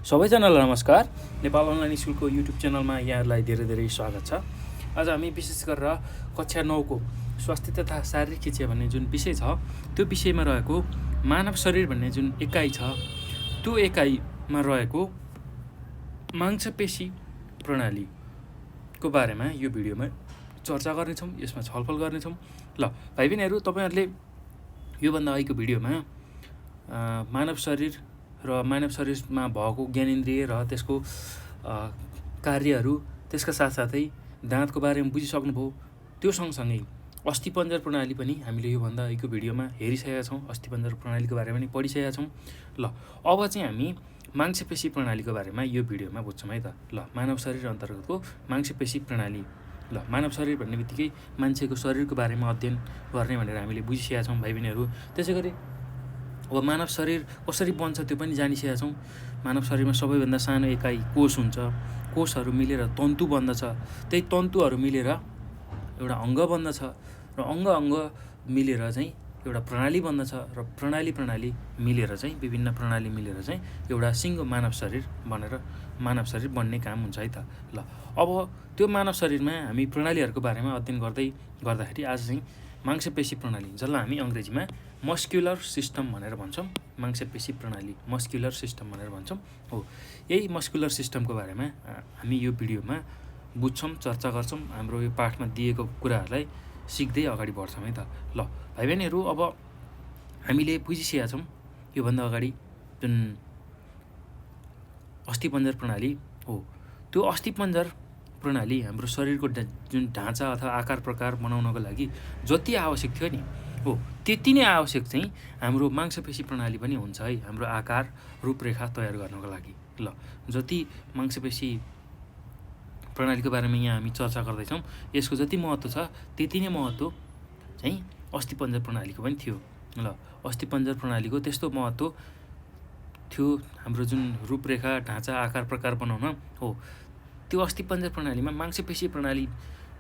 सबैजनालाई नमस्कार। नेपाल अनलाइन स्कुलको युट्युब च्यानलमा यहाँहरूलाई धेरै धेरै स्वागत छ। आज हामी विशेष गरेर कक्षा 9 को स्वास्थ्य तथा शारीरिक शिक्षा भन्ने जुन विषय छ त्यो विषयमा रहेको मानव शरीर भन्ने जुन एकाइ छ त्यो एकाइमा रहेको मांसपेशी प्रणालीको बारेमा यो भिडियोमा चर्चा गर्नेछौँ, यसमा छलफल गर्नेछौँ। ल भाइ बहिनीहरू, तपाईँहरूले योभन्दा अगाडिको भिडियोमा मानव शरीर र मानव शरीरमा भएको ज्ञानेन्द्रिय र त्यसको कार्यहरू, त्यसका साथसाथै दाँतको बारेमा बुझिसक्नुभयो। त्यो सँगसँगै अस्थिपञ्जर प्रणाली पनि हामीले योभन्दा अगाडिको भिडियोमा हेरिसकेका छौँ, अस्थिपञ्जर प्रणालीको बारेमा पनि पढिसकेका छौँ। ल अब चाहिँ हामी मांसपेशी प्रणालीको बारेमा यो भिडियोमा बुझ्छौँ है त। ल मानव शरीर अन्तर्गतको मांसपेशी प्रणाली। ल मानव शरीर भन्ने बित्तिकै मान्छेको शरीरको बारेमा अध्ययन गर्ने भनेर हामीले बुझिसकेका छौँ भाइ बहिनीहरू। त्यसै गरी अब मानव शरीर कसरी बन्छ त्यो पनि जानिसकेका छौँ। मानव शरीरमा सबैभन्दा सानो एकाइ कोष हुन्छ। कोषहरू मिलेर तन्तु बन्दछ। त्यही तन्तुहरू मिलेर एउटा अङ्ग बन्दछ र अङ्ग मिलेर चाहिँ एउटा प्रणाली बन्दछ र प्रणाली मिलेर चाहिँ विभिन्न प्रणाली मिलेर चाहिँ एउटा सिङ्गो मानव शरीर बन्ने काम हुन्छ है त। ल अब त्यो मानव शरीरमा हामी प्रणालीहरूको बारेमा अध्ययन गर्दाखेरि आज चाहिँ मांसपेशी प्रणाली, जसलाई हामी अङ्ग्रेजीमा मस्क्युलर सिस्टम भनेर भन्छौँ। मांसपेशी प्रणाली मस्क्युलर सिस्टम भनेर भन्छौँ। हो, यही मस्क्युलर सिस्टमको बारेमा हामी यो भिडियोमा बुझ्छौँ, चर्चा गर्छौँ। हाम्रो यो पाठमा दिएको कुराहरूलाई सिक्दै अगाडि बढ्छौँ है त। ल भाइ बहिनीहरू, अब हामीले बुझिसकेका छौँ योभन्दा अगाडि जुन अस्थिपञ्जर प्रणाली हो, त्यो अस्थिपञ्जर प्रणाली हाम्रो शरीरको जुन ढाँचा अथवा आकार प्रकार बनाउनको लागि जति आवश्यक थियो नि हो, त्यति नै आवश्यक चाहिँ हाम्रो मांसपेशी प्रणाली पनि हुन्छ है, हाम्रो आकार रूपरेखा तयार गर्नको लागि। ल जति मांसपेशी प्रणालीको बारेमा यहाँ हामी चर्चा गर्दैछौँ, यसको जति महत्त्व छ त्यति नै महत्त्व चाहिँ अस्थिपञ्जर प्रणालीको पनि थियो। ल अस्थिपञ्जर प्रणालीको त्यस्तो महत्त्व थियो हाम्रो जुन रूपरेखा ढाँचा आकार प्रकार बनाउन हो। त्यो अस्थिपञ्जर प्रणालीमा मांसपेशी प्रणाली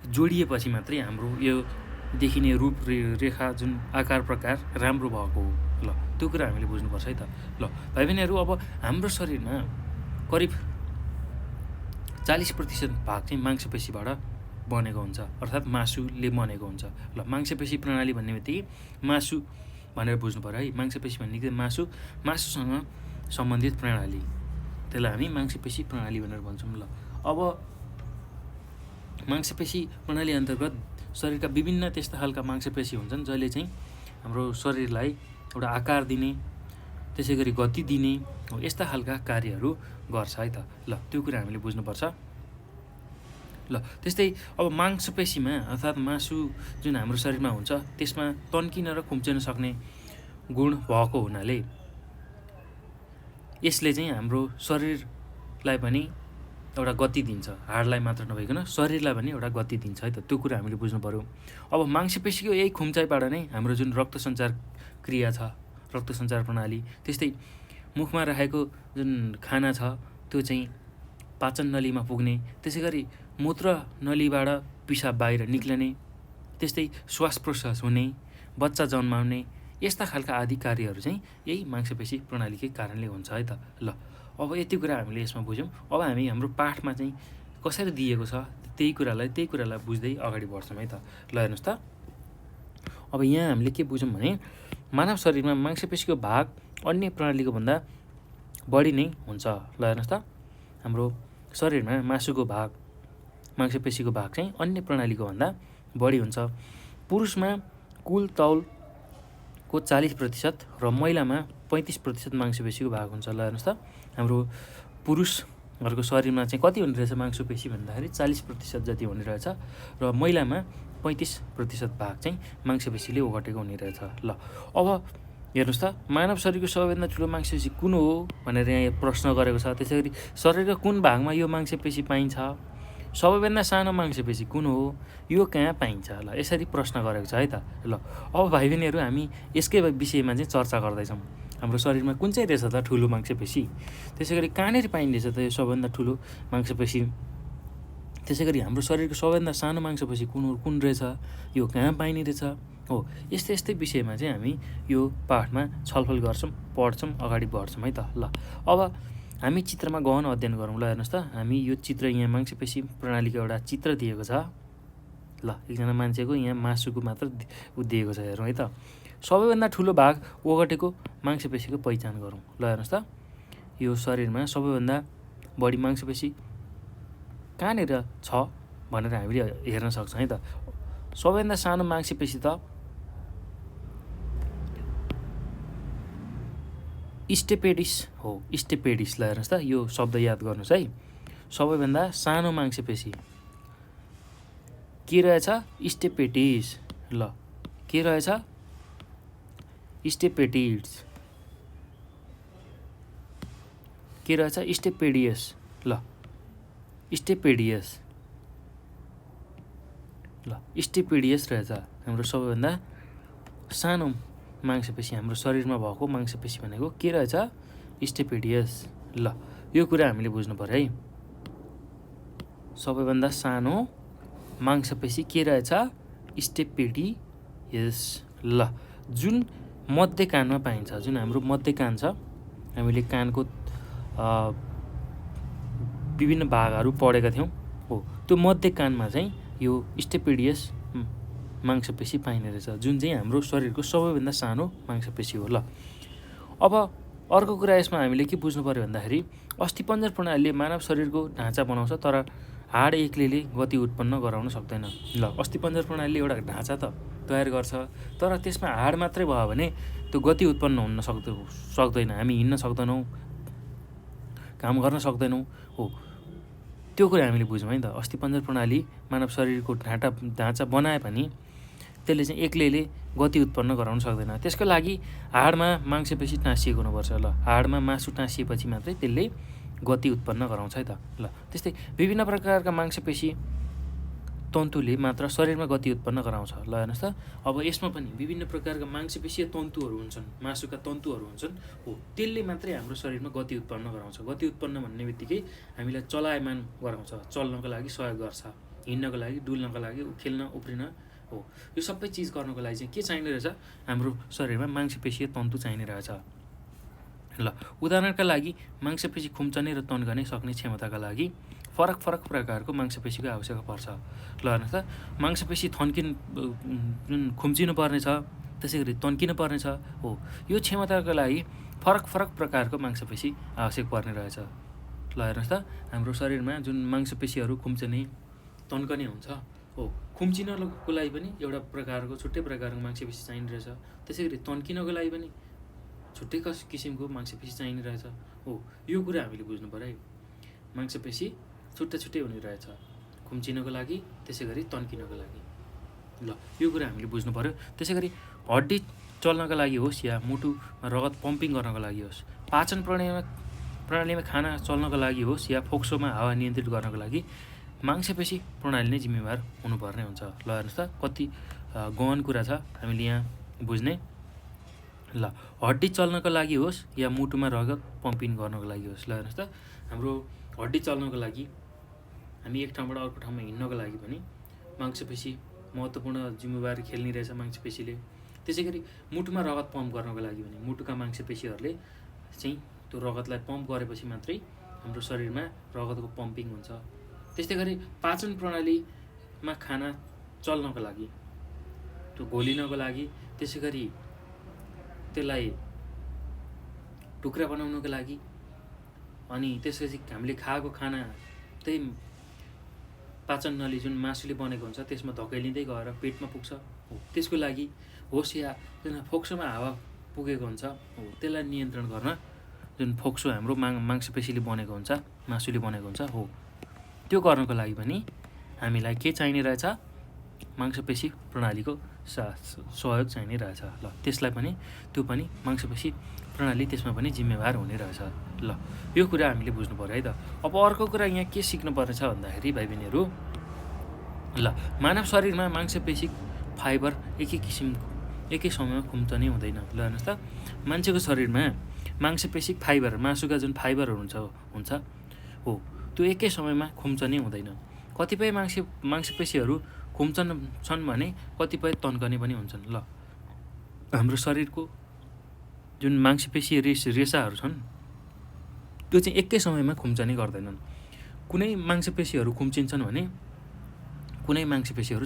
जोडिएपछि मात्रै हाम्रो यो देखिने रूपरेखा जुन आकार प्रकार राम्रो भएको हो। ल त्यो कुरा हामीले बुझ्नुपर्छ है त। ल भाइ बहिनीहरू, अब हाम्रो शरीरमा करिब 40% भाग चाहिँ मांसपेशीबाट बनेको हुन्छ, अर्थात् मासुले बनेको हुन्छ। ल मांसपेशी प्रणाली भन्ने बित्तिकै मासु भनेर बुझ्नु पऱ्यो है। मांसपेशी भन्ने बित्तिकै मासुसँग सम्बन्धित प्रणाली, त्यसलाई हामी मांसपेशी प्रणाली भनेर भन्छौँ। ल अब मांसपेशी प्रणाली अन्तर्गत शरीरका विभिन्न त्यस्ता खालका मांसपेशी हुन्छन् जसले चाहिँ हाम्रो शरीरलाई एउटा आकार दिने, त्यसै गरी गति दिने हो, यस्ता खालका कार्यहरू गर्छ है त। ल त्यो कुरा हामीले बुझ्नुपर्छ। ल त्यस्तै अब मांसपेशीमा अर्थात् मासु जुन हाम्रो शरीरमा हुन्छ त्यसमा तन्किन र खुम्चिन सक्ने गुण भएको हुनाले यसले चाहिँ हाम्रो शरीरलाई पनि एउटा गति दिन्छ। हाडलाई मात्र नभइकन शरीरलाई पनि एउटा गति दिन्छ है त। त्यो कुरा हामीले बुझ्नु पऱ्यो। अब मांसपेशीको यही खुम्चाइबाट नै हाम्रो जुन रक्त सञ्चार क्रिया छ, रक्त सञ्चार प्रणाली, त्यस्तै मुखमा राखेको जुन खाना छ त्यो चाहिँ पाचन नलीमा पुग्ने, त्यसै गरी मूत्र नलीबाट पिसाब बाहिर निक्लने, त्यस्तै श्वास प्रश्वास हुने, बच्चा जन्माउने, यस्ता खालका आदि कार्यहरू चाहिँ यही मांसपेशी प्रणालीकै कारणले हुन्छ है त। ल अब यति कुरा हामीले यसमा बुझ्यौँ। अब हामी हाम्रो पाठमा चाहिँ कसरी दिएको छ त्यही कुरालाई बुझ्दै अगाडि बढ्छौँ है त। ल हेर्नुहोस् त, अब यहाँ हामीले के बुझ्यौँ भने मानव शरीरमा मांसपेशीको भाग अन्य प्रणालीको भन्दा बढी नै हुन्छ। ल हेर्नुहोस् त, हाम्रो शरीरमा मांसपेशीको भाग चाहिँ अन्य प्रणालीको भन्दा बढी हुन्छ। पुरुषमा कुल तौलको 40% र महिलामा 35% मांसपेशीको भाग हुन्छ। ल हेर्नुहोस् त, हाम्रो पुरुषहरूको शरीरमा चाहिँ कति हुने रहेछ मांसपेशी भन्दाखेरि 40% जति हुने रहेछ र महिलामा 35% भाग चाहिँ मांसपेशीले ओगटेको हुने रहेछ। ल अब हेर्नुहोस् त, मानव शरीरको सबैभन्दा ठुलो मांसपेशी कुन हो भनेर यहाँ प्रश्न गरेको छ। त्यसै गरी शरीरको कुन भागमा यो मांसपेशी पाइन्छ, सबैभन्दा सानो मांसपेशी कुन हो, यो कहाँ पाइन्छ। ल यसरी प्रश्न गरेको छ है त। ल अब भाइ बहिनीहरू, हामी यसकै विषयमा चाहिँ चर्चा गर्दैछौँ। हाम्रो शरीरमा कुन चाहिँ रहेछ त ठुलो मांसपेशी, त्यसै गरी कहाँनिर पाइँदैछ त यो सबभन्दा ठुलो मांसपेशी, त्यसै गरी हाम्रो शरीरको सबैभन्दा सानो मांसपेशी कुन रहेछ, यो कहाँ पाइने रहेछ हो। यस्तै विषयमा चाहिँ हामी यो पाठमा छलफल गर्छौँ, पढ्छौँ, अगाडि बढ्छौँ है त। ल अब हामी चित्रमा गहन अध्ययन गरौँ। ल हेर्नुहोस् त, हामी यो चित्र यहाँ मांसपेशी प्रणालीको एउटा चित्र दिएको छ। ल एकजना मान्छेको यहाँ मासुको मात्र दिएको छ, हेरौँ है त। सबैभन्दा ठुलो भाग ओगटेको मांसपेशीको पहिचान गरौँ। ल हेर्नुहोस् त, यो शरीरमा सबैभन्दा बढी मांसपेशी कहाँनिर छ भनेर हामीले हेर्न सक्छौँ है त। सबैभन्दा सानो मांसपेशी त स्टेपेडिस हो, स्टेपेडिस। ल हेर्नुहोस् त, यो शब्द याद गर्नुहोस् है। सबैभन्दा सानो मांसपेशी के रहेछ? स्टेपेटिस। ल के रहेछ? स्टेपेटिड्स। के रहेछ? स्टेपेडियस। ल स्टेपेडियस। ल स्टेपेडियस रहेछ हाम्रो सबैभन्दा सानो मांसपेशी। हाम्रो शरीरमा भएको मांसपेशी भनेको के रहेछ? स्टेपेडियस। ल यो कुरा हामीले बुझ्नु पर्यो है। सबैभन्दा सानो मांसपेशी के रहेछ? स्टेपेडियस। ल जुन मध्य कानमा पाइन्छ, जुन हाम्रो मध्य कान छ, हामीले कानको विभिन्न भागहरू पढेका थियौँ हो, त्यो मध्य कानमा चाहिँ यो स्टेपेडियस मांसपेशी पाइने रहेछ, जुन चाहिँ हाम्रो शरीरको सबैभन्दा सानो मांसपेशी हो। ल अब अर्को कुरा यसमा हामीले के बुझ्नु पर्यो भन्दाखेरि अस्थिपञ्जर प्रणालीले मानव शरीरको ढाँचा बनाउँछ, तर हाड एक्लैले गति उत्पन्न गराउन सक्दैन। ल अस्थिपञ्जर प्रणालीले एउटा ढाँचा त तयार गर्छ, तर त्यसमा हाड मात्रै भयो भने त्यो गति उत्पन्न हुन सक्दैन। हामी हिँड्न सक्दैनौँ, काम गर्न सक्दैनौँ हो। त्यो कुरा हामीले बुझ्यौँ है त। अस्थिपञ्जर प्रणाली मानव शरीरको ढाँचा बनाए पनि त्यसले चाहिँ एक्लैले गति उत्पन्न गराउन सक्दैन। त्यसको लागि हाडमा मांसपेशी टाँसिएको हुनुपर्छ। ल हाडमा मासु टाँसिएपछि मात्रै त्यसले गति उत्पन्न गराउँछ है त। ल त्यस्तै विभिन्न प्रकारका मांसपेशी तन्तुले मात्र शरीरमा गति उत्पन्न गराउँछ। ल हेर्नुहोस् त, अब यसमा पनि विभिन्न प्रकारका मांसपेशीय तन्तुहरू हुन्छन्, मासुका तन्तुहरू हुन्छन् हो, त्यसले मात्रै हाम्रो शरीरमा गति उत्पन्न गराउँछ। गति उत्पन्न भन्ने बित्तिकै हामीलाई चलायमान गराउँछ, चल्नको लागि सहयोग गर्छ, हिँड्नको लागि, डुल्नको लागि, खेल्न उफ्रिन हो। यो सबै चिज गर्नको लागि चाहिँ के चाहिने रहेछ? हाम्रो शरीरमा मांसपेशीय तन्तु चाहिने रहेछ। ल उदाहरणका लागि मांसपेशी खुम्चने र तन्कने सक्ने क्षमताका लागि फरक फरक प्रकारको मांसपेशीको आवश्यकता पर्छ। ल हेर्नुहोस् त, मांसपेशी जुन खुम्चिनु पर्ने छ, त्यसै गरी तन्किनु पर्ने छ हो, यो क्षमताको लागि फरक फरक प्रकारको मांसपेशी आवश्यक पर्ने रहेछ। ल हेर्नुहोस् त, हाम्रो शरीरमा जुन मांसपेशीहरू खुम्चने तन्कने हुन्छ हो, खुम्चिनको लागि पनि एउटा प्रकारको छुट्टै प्रकारको मांसपेशी चाहिने रहेछ। त्यसै गरी तन्किनको लागि पनि छुट्टै किसिमको मांसपेशी चाहिने रहेछ हो। यो कुरा हामीले बुझ्नु पर्यो है। मांसपेशी छुट्टै छुट्टै हुने रहेछ, खुम्चिनको लागि, त्यसै गरी तन्किनको लागि। ल यो कुरा हामीले बुझ्नु पर्यो। त्यसै गरी हड्डी चल्नको लागि होस् या मुटुमा रगत पम्पिङ गर्नको लागि होस्, पाचन प्रणालीमा खाना चल्नको लागि होस् या फोक्सोमा हावा नियन्त्रित गर्नको लागि मांसपेशी प्रणाली नै जिम्मेवार हुनुपर्ने हुन्छ। ल हेर्नुहोस् त, कति गहन कुरा छ हामीले यहाँ बुझ्ने। ल हड्डी चल्नको लागि होस् या मुटुमा रगत पम्पिङ गर्नको लागि होस्। ल हेर्नुहोस् त, हाम्रो हड्डी चल्नको लागि, हामी एक ठाउँबाट अर्को ठाउँमा हिँड्नको लागि पनि मांसपेशी महत्त्वपूर्ण जिम्मेवारी खेल्ने रहेछ मांसपेशीले। त्यसै गरी मुटुमा रगत पम्प गर्नको लागि भने मुटुका मांसपेशीहरूले चाहिँ त्यो रगतलाई पम्प गरेपछि मात्रै हाम्रो शरीरमा रगतको पम्पिङ हुन्छ। त्यस्तै गरी पाचन प्रणालीमा खाना चल्नको लागि, त्यो घोलिनको लागि, त्यसै गरी त्यसलाई टुक्रा बनाउनको लागि, अनि त्यसपछि हामीले खाएको खाना त्यही पाचन नली जुन मासुले बनेको हुन्छ त्यसमा धकेलिँदै गएर पेटमा पुग्छ हो, त्यसको लागि होस् या फोक्सोमा हावा पुगेको हुन्छ हो, त्यसलाई नियन्त्रण गर्न जुन फोक्सो हाम्रो मांसपेशीले बनेको हुन्छ, मासुले बनेको हुन्छ हो, त्यो गर्नको लागि पनि हामीलाई के चाहिने रहेछ? मांसपेशी प्रणालीको सहयोग चाहिने रहेछ। ल त्यसलाई पनि, त्यो पनि मांसपेशी प्रणाली त्यसमा पनि जिम्मेवार हुने रहेछ। ल यो कुरा हामीले बुझ्नु पर्यो है त। अब अर्को कुरा यहाँ के सिक्नु पर्ने छ भन्दाखेरि भाइ बहिनीहरू, ल मानव शरीरमा मांसपेशी फाइबर एकै समयमा खुम्चने हुँदैन। ल हेर्नुहोस् त, मान्छेको शरीरमा मांसपेशी फाइबर, मासुका जुन फाइबरहरू हुन्छ हो, त्यो एकै समयमा खुम्चने हुँदैन। कतिपय मांसपेशीहरू खुम्छन् भने कतिपय तन्कने पनि हुन्छन्। ल हाम्रो शरीरको जुन मांसपेशी रेसाहरू छन् त्यो चाहिँ एकै समयमा खुम्चने गर्दैनन्। कुनै मांसपेशीहरू खुम्चिन्छन् भने कुनै मांसपेशीहरू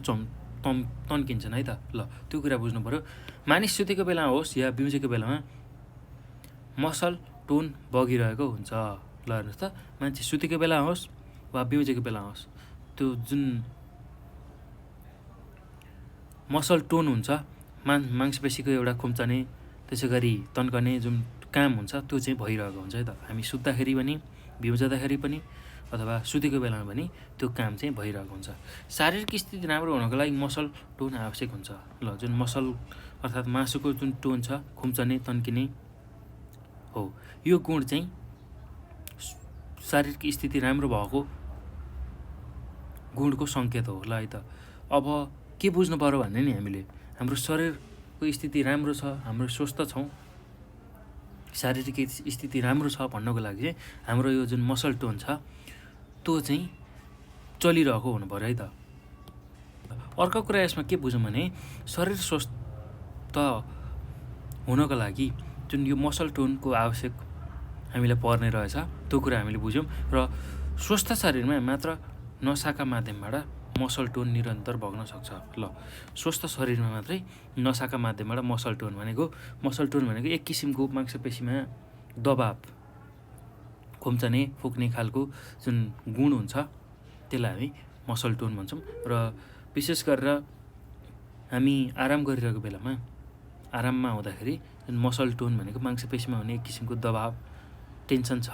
तन्किन्छन् है त। ल त्यो कुरा बुझ्नु पऱ्यो। मानिस सुतेको बेला होस् या बिउजेको बेलामा मसल टोन बगिरहेको हुन्छ। ल हेर्नुहोस् त, मान्छे सुतेको बेला होस् वा बिउजेको बेला होस्, त्यो जुन मसल टोन हुन्छ, मांसपेशीको एउटा खुम्चने त्यसै गरी तन्कने जुन काम हुन्छ त्यो चाहिँ भइरहेको हुन्छ है त। हामी सुत्दाखेरि पनि, बिउजाँदाखेरि पनि अथवा सुतेको बेलामा पनि त्यो काम चाहिँ भइरहेको हुन्छ। शारीरिक स्थिति राम्रो हुनको लागि मसल टोन आवश्यक हुन्छ। ल जुन मसल अर्थात् मासुको जुन टोन छ, खुम्चने तन्किने हो, यो गुण चाहिँ शारीरिक स्थिति राम्रो भएको गुणको सङ्केत हो। ल है त। अब के बुझ्नु पऱ्यो भने नि हामीले हाम्रो शरीरको स्थिति राम्रो छ, हाम्रो स्वस्थ छौँ, शारीरिक स्थिति राम्रो छ भन्नको लागि चाहिँ हाम्रो यो जुन मसल टोन छ त्यो चाहिँ चलिरहेको हुनु पऱ्यो है त। अर्को कुरा यसमा के बुझौँ भने शरीर स्वस्थ हुनको लागि जुन यो मसल टोनको आवश्यक हामीलाई पर्ने रहेछ त्यो कुरा हामीले बुझ्यौँ। र स्वस्थ शरीरमा मात्र नसाका माध्यमबाट मसल टोन निरन्तर बग्न सक्छ। ल स्वस्थ शरीरमा मात्रै नसाका माध्यमबाट मसल टोन भनेको एक किसिमको मांसपेशीमा दबाब खुम्चने फुक्ने खालको जुन गुण हुन्छ त्यसलाई हामी मसल टोन भन्छौँ। र विशेष गरेर हामी आराम गरिरहेको बेलामा, आराममा हुँदाखेरि जुन मसल टोन भनेको मांसपेशीमा हुने एक किसिमको दबाब, टेन्सन छ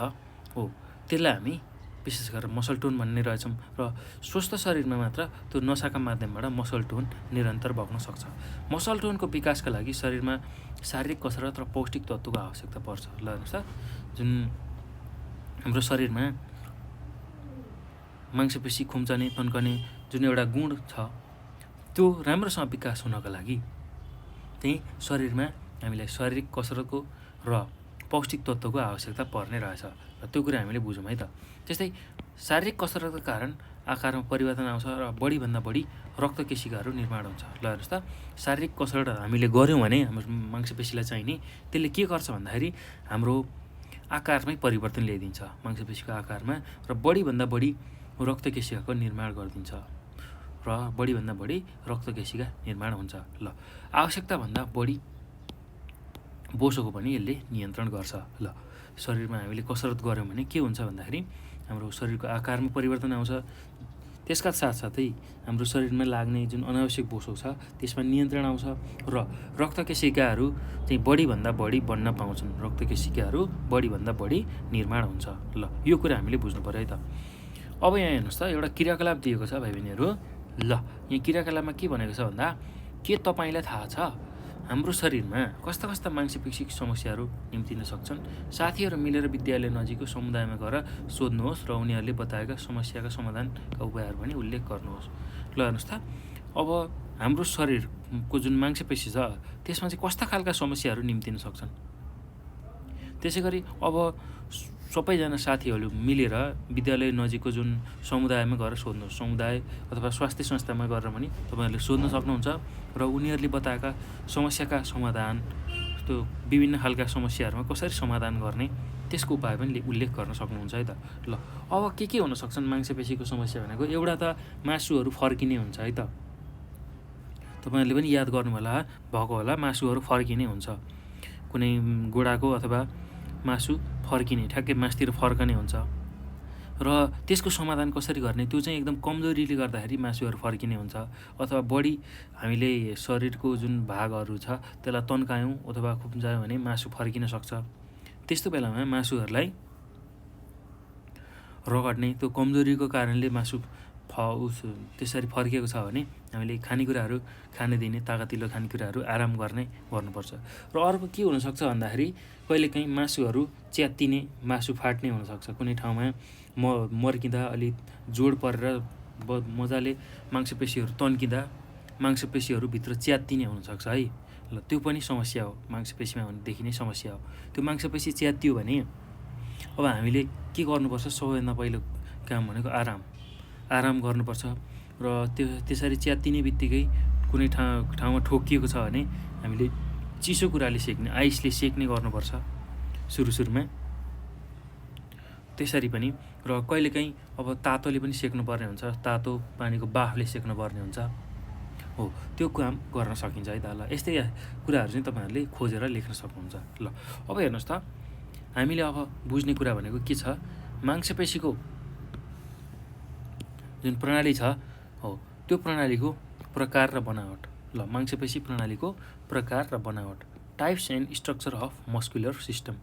हो, त्यसलाई हामी विशेष गरेर मसल टोन भन्ने रहेछौँ। र स्वस्थ शरीरमा मात्र त्यो नसाका माध्यमबाट मसल टोन निरन्तर बग्न सक्छ। मसल टोनको विकासका लागि शरीरमा शारीरिक कसरत र पौष्टिक तत्त्वको आवश्यकता पर्छ। ल हेर्नुहोस् त, जुन हाम्रो शरीरमा मांसपेशी खुम्चने तन्कने जुन एउटा गुण छ त्यो राम्रोसँग विकास हुनको लागि चाहिँ शरीरमा हामीलाई शारीरिक कसरतको र पौष्टिक तत्त्वको आवश्यकता पर्ने रहेछ। र त्यो कुरा हामीले बुझौँ है त। त्यस्तै शारीरिक कसरतको कारण आकारमा परिवर्तन आउँछ र बढीभन्दा बढी रक्तकेशिकाहरू निर्माण हुन्छ। ल हेर्नुहोस् त, शारीरिक कसरत हामीले गऱ्यौँ भने हाम्रो मांसपेशीलाई चाहिने त्यसले के गर्छ भन्दाखेरि हाम्रो आकारमै परिवर्तन ल्याइदिन्छ, मांसपेशीको आकारमा, र बढीभन्दा बढी रक्तकेशिकाको निर्माण गरिदिन्छ र बढीभन्दा बढी रक्तकेशिका निर्माण हुन्छ। ल आवश्यकताभन्दा बढी बोसोको पनि यसले नियन्त्रण गर्छ। ल शरीरमा हामीले कसरत गऱ्यौँ भने के हुन्छ भन्दाखेरि हाम्रो शरीरको आकारमा परिवर्तन आउँछ, त्यसका साथसाथै हाम्रो शरीरमा लाग्ने जुन अनावश्यक बोसो छ त्यसमा नियन्त्रण आउँछ र रक्तकेशिकाहरू चाहिँ बढीभन्दा बढी बढ्न पाउँछन्, रक्तकेशिकाहरू बढीभन्दा बढी निर्माण हुन्छ। ल यो कुरा हामीले बुझ्नु पऱ्यो है त। अब यहाँ हेर्नुहोस् त, एउटा क्रियाकलाप दिएको छ भाइ बहिनीहरू। ल यहाँ क्रियाकलापमा के भनेको छ भन्दा, के तपाईँलाई थाहा छ हाम्रो शरीरमा कस्ता कस्ता मांसपेशी समस्याहरू निम्तिन सक्छन्? साथीहरू मिलेर विद्यालय नजिकको समुदायमा गएर सोध्नुहोस् र उनीहरूले बताएका समस्याका समाधानका उपायहरू पनि उल्लेख गर्नुहोस्। ल हेर्नुहोस् त, अब हाम्रो शरीरको जुन मांसपेशी छ त्यसमा चाहिँ कस्ता खालका समस्याहरू निम्तिन सक्छन्? त्यसै गरी अब सबैजना साथीहरू मिलेर विद्यालय नजिकको जुन समुदायमा गएर सोध्नुहोस्, समुदाय अथवा स्वास्थ्य संस्थामा गएर पनि तपाईँहरूले सोध्न सक्नुहुन्छ र उनीहरूले बताएका समस्याका समाधान, त्यो विभिन्न खालका समस्याहरूमा कसरी समाधान गर्ने त्यसको उपाय पनि उल्लेख गर्न सक्नुहुन्छ है त। ल अब के हुन सक्छन् मांसपेशीको समस्या भनेको? एउटा त मासुहरू फर्किने हुन्छ है त। तपाईँहरूले पनि याद गर्नु भएको होला, मासुहरू फर्किने हुन्छ, कुनै गोडाको अथवा मासु फर्किने, ठ्याक्कै मासतिर फर्कने हुन्छ र त्यसको समाधान कसरी गर्ने? त्यो चाहिँ एकदम कमजोरीले गर्दाखेरि मासुहरू फर्किने हुन्छ, अथवा बढी हामीले शरीरको जुन भागहरू छ त्यसलाई तन्कायौँ अथवा खुम्चायौँ भने मासु फर्किन सक्छ। त्यस्तो बेलामा मासुहरूलाई रगड्ने, त्यो कमजोरीको कारणले मासु त्यसरी फर्किएको छ भने हामीले खानेकुराहरू खान दिने, ताकतिलो खानेकुराहरू आराम गर्नुपर्छ। र अर्को के हुनसक्छ भन्दाखेरि कहिलेकाहीँ मासुहरू च्यात्तिने, मासु फाट्ने हुनसक्छ। कुनै ठाउँमा मर्किँदा अलिक जोड परेर मजाले मांसपेशीहरू तन्किँदा मांसपेशीहरूभित्र च्यात्तिने हुनसक्छ है। ल त्यो पनि समस्या हो, मांसपेशीमा देखिने समस्या हो। त्यो मांसपेशी च्यात्तियो भने अब हामीले के गर्नुपर्छ? सबैभन्दा पहिलो काम भनेको आराम गर्नुपर्छ। र त्यसरी च्यात्तिने बित्तिकै कुनै ठाउँमा ठोकिएको छ भने हामीले चिसो कुराले सेक्ने, आइसले सेक्ने गर्नुपर्छ सुरुमा। त्यसरी पनि र कहिलेकाहीँ अब तातोले पनि सेक्नुपर्ने हुन्छ, तातो पानीको बाफले सेक्नुपर्ने हुन्छ हो, त्यो काम गर्न सकिन्छ है त। ल यस्तै कुराहरू चाहिँ तपाईँहरूले खोजेर लेख्न सक्नुहुन्छ। ल अब हेर्नुहोस् त, हामीले अब बुझ्ने कुरा भनेको के छ, मांसपेशीको जुन प्रणाली छ हो त्यो प्रणालीको प्रकार र बनावट। ल मांसपेशी प्रणालीको प्रकार र बनावट, types and structure of muscular system,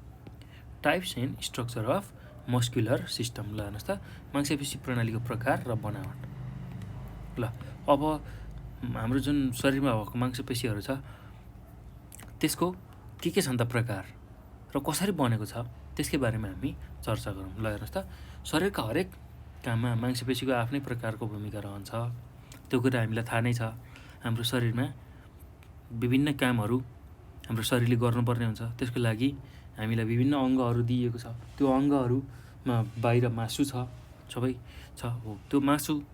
types and structure of muscular system. ल हेर्नुहोस् त, मांसपेशी प्रणालीको प्रकार र बनावट। ल अब हाम्रो जुन शरीरमा भएको मांसपेशीहरू छ त्यसको के छन् त प्रकार र कसरी बनेको छ त्यसकै बारेमा हामी चर्चा गरौँ। ल हेर्नुहोस् त, शरीरका हरेक काममा मांसपेशीको आफ्नै प्रकारको भूमिका रहन्छ। त्यो कुरा हामीलाई थाहा नै छ। हाम्रो शरीरमा विभिन्न कामहरू हाम्रो शरीरले गर्नुपर्ने हुन्छ। त्यसको लागि हामीलाई विभिन्न अङ्गहरू दिइएको छ। त्यो अङ्गहरूमा बाहिर मासु छ, सबै छ हो, त्यो मासुको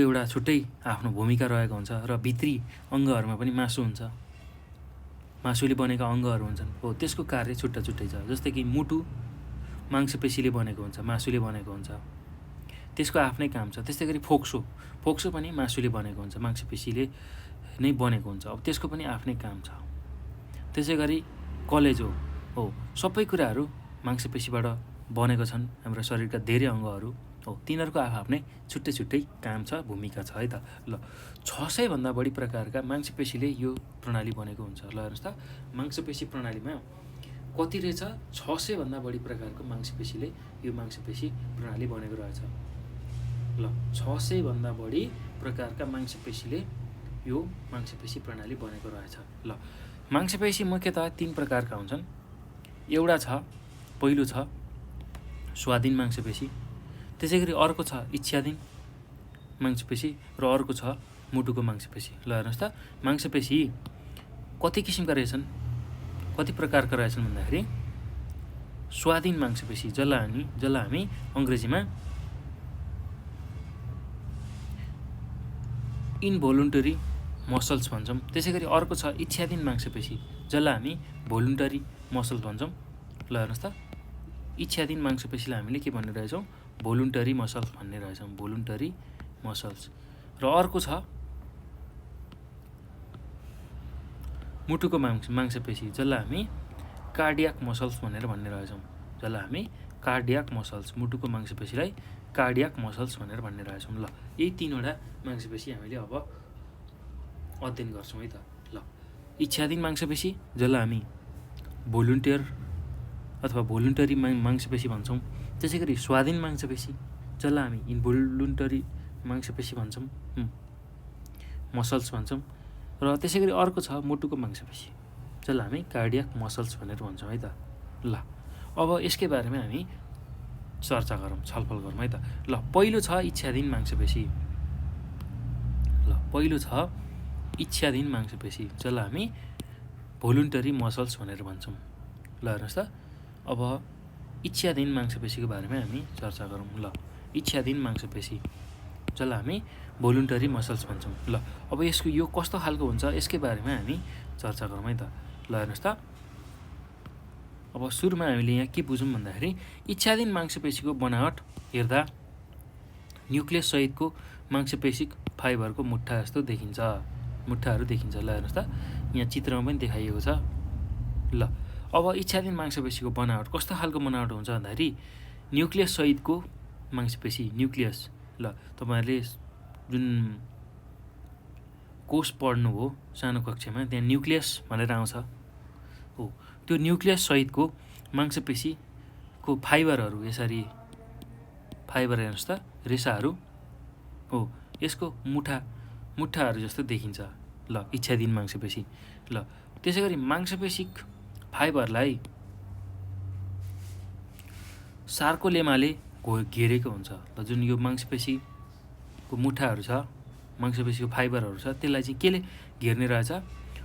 एउटा छुट्टै आफ्नो भूमिका रहेको हुन्छ र भित्री अङ्गहरूमा पनि मासु हुन्छ, मासुले बनेका अङ्गहरू हुन्छन् हो, त्यसको कार्य छुट्टा छुट्टै छ। जस्तै कि मुटु मांसपेशीले बनेको हुन्छ, मासुले बनेको हुन्छ, त्यसको आफ्नै काम छ। त्यस्तै गरी फोक्सो पनि मासुले बनेको हुन्छ, मांसपेशीले नै बनेको हुन्छ, अब त्यसको पनि आफ्नै काम छ। त्यसै गरी कलेजो हो, सबै कुराहरू मांसपेशीबाट बनेको छन्। हाम्रो शरीरका धेरै अङ्गहरू हो, तिनीहरूको आफ्नै छुट्टै छुट्टै काम छ, भूमिका छ है त। ल 600 भन्दा बढी प्रकारका मांसपेशीले यो प्रणाली बनेको हुन्छ। ल हेर्नुहोस् त, मांसपेशी प्रणालीमा कति रहेछ, 600 भन्दा बढी प्रकारको मांसपेशीले यो मांसपेशी प्रणाली बनेको रहेछ। ल 600 भन्दा बढी प्रकारका मांसपेशीले यो मांसपेशी प्रणाली बनेको रहेछ। ल मांसपेशी मुख्यतः 3 प्रकारका हुन्छन्। एउटा छ, पहिलो छ स्वाधीन मांसपेशी, त्यसै गरी अर्को छ इच्छाधीन मांसपेशी र अर्को छ मुटुको मांसपेशी। ल हेर्नुहोस् त, मांसपेशी कति किसिमका रहेछन्, कति प्रकारका रहेछन् भन्दाखेरि स्वाधीन मांसपेशी, जसलाई हामी अङ्ग्रेजीमा इनभोलुन्टरी मसल्स भन्छौँ। त्यसै गरी अर्को छ इच्छाधीन मांसपेशी, जसलाई हामी भोलुन्टरी मसल्स भन्छौँ। ल हेर्नुहोस् त, इच्छाधीन मांसपेशीलाई हामीले के भन्ने रहेछौँ, भोलुन्टरी मसल्स भन्ने रहेछौँ, भोलुन्टरी मसल्स। र अर्को छ मुटुको मांसपेशी, जसलाई हामी कार्डियाक मसल्स भनेर भन्ने रहेछौँ, जसलाई हामी कार्डियाक मसल्स, मुटुको मांसपेशीलाई कार्डियाक मसल्स भनेर भन्ने रहेछौँ। ल यही 3वटा मांसपेशी हामीले अब अध्ययन गर्छौँ है त। ल इच्छाधीन मांसपेशी, जसलाई हामी भोलुन्टियर अथवा भोलुन्टरी मांसपेशी भन्छौँ। त्यसै गरी स्वाधीन मांसपेशी, जसलाई हामी इनभोलुन्टरी मांसपेशी भन्छौँ, मसल्स भन्छौँ। र त्यसै गरी अर्को छ मुटुको मांसपेशी, जसलाई हामी कार्डियाक मसल्स भनेर भन्छौँ है त। ल अब यसकै बारेमा हामी चर्चा गरौँ, छलफल गरौँ है त। ल पहिलो छ इच्छाधीन मांसपेशी। ल पहिलो छ इच्छाधीन मांसपेशी, जसलाई हामी भोलुन्टरी मसल्स भनेर भन्छौँ। ल हेर्नुहोस् त, अब इच्छाधीन मांसपेशीको बारेमा हामी चर्चा गरौँ। ल इच्छाधीन मांसपेशी, जसलाई हामी भोलुन्टरी मसल्स भन्छौँ। ल अब यो कस्तो खालको हुन्छ यसकै बारेमा हामी चर्चा गरौँ है त। ल हेर्नुहोस् त, अब सुरुमा हामीले यहाँ के बुझौँ भन्दाखेरि इच्छाधीन मांसपेशीको बनावट हेर्दा न्युक्लियस सहितको मांसपेशी फाइबरको मुट्ठा जस्तो देखिन्छ, मुट्ठाहरू देखिन्छ। ल हेर्नुहोस् त, यहाँ चित्रमा पनि देखाइएको छ। ल अब इच्छाधीन मांसपेशीको बनावट कस्तो खालको बनावट हुन्छ भन्दाखेरि न्युक्लियस सहितको मांसपेशी, न्युक्लियस। ल तपाईँहरूले जुन कोष पढ्नु हो सानो कक्षामा, त्यहाँ न्युक्लियस भनेर आउँछ हो, त्यो न्युक्लियस सहितको मांसपेशीको फाइबरहरू, यसरी फाइबर हेर्नुहोस् त, रेसाहरू हो, यसको मुट्ठाहरू जस्तो देखिन्छ। ल इच्छाधीन मांसपेशी। ल त्यसै गरी मांसपेशी फाइबरलाई सार्कोलेमाले घेरेको हुन्छ। ल जुन यो मांसपेशीको मुट्ठाहरू छ, मांसपेशीको फाइबरहरू छ, त्यसलाई चाहिँ केले घेर्ने रहेछ,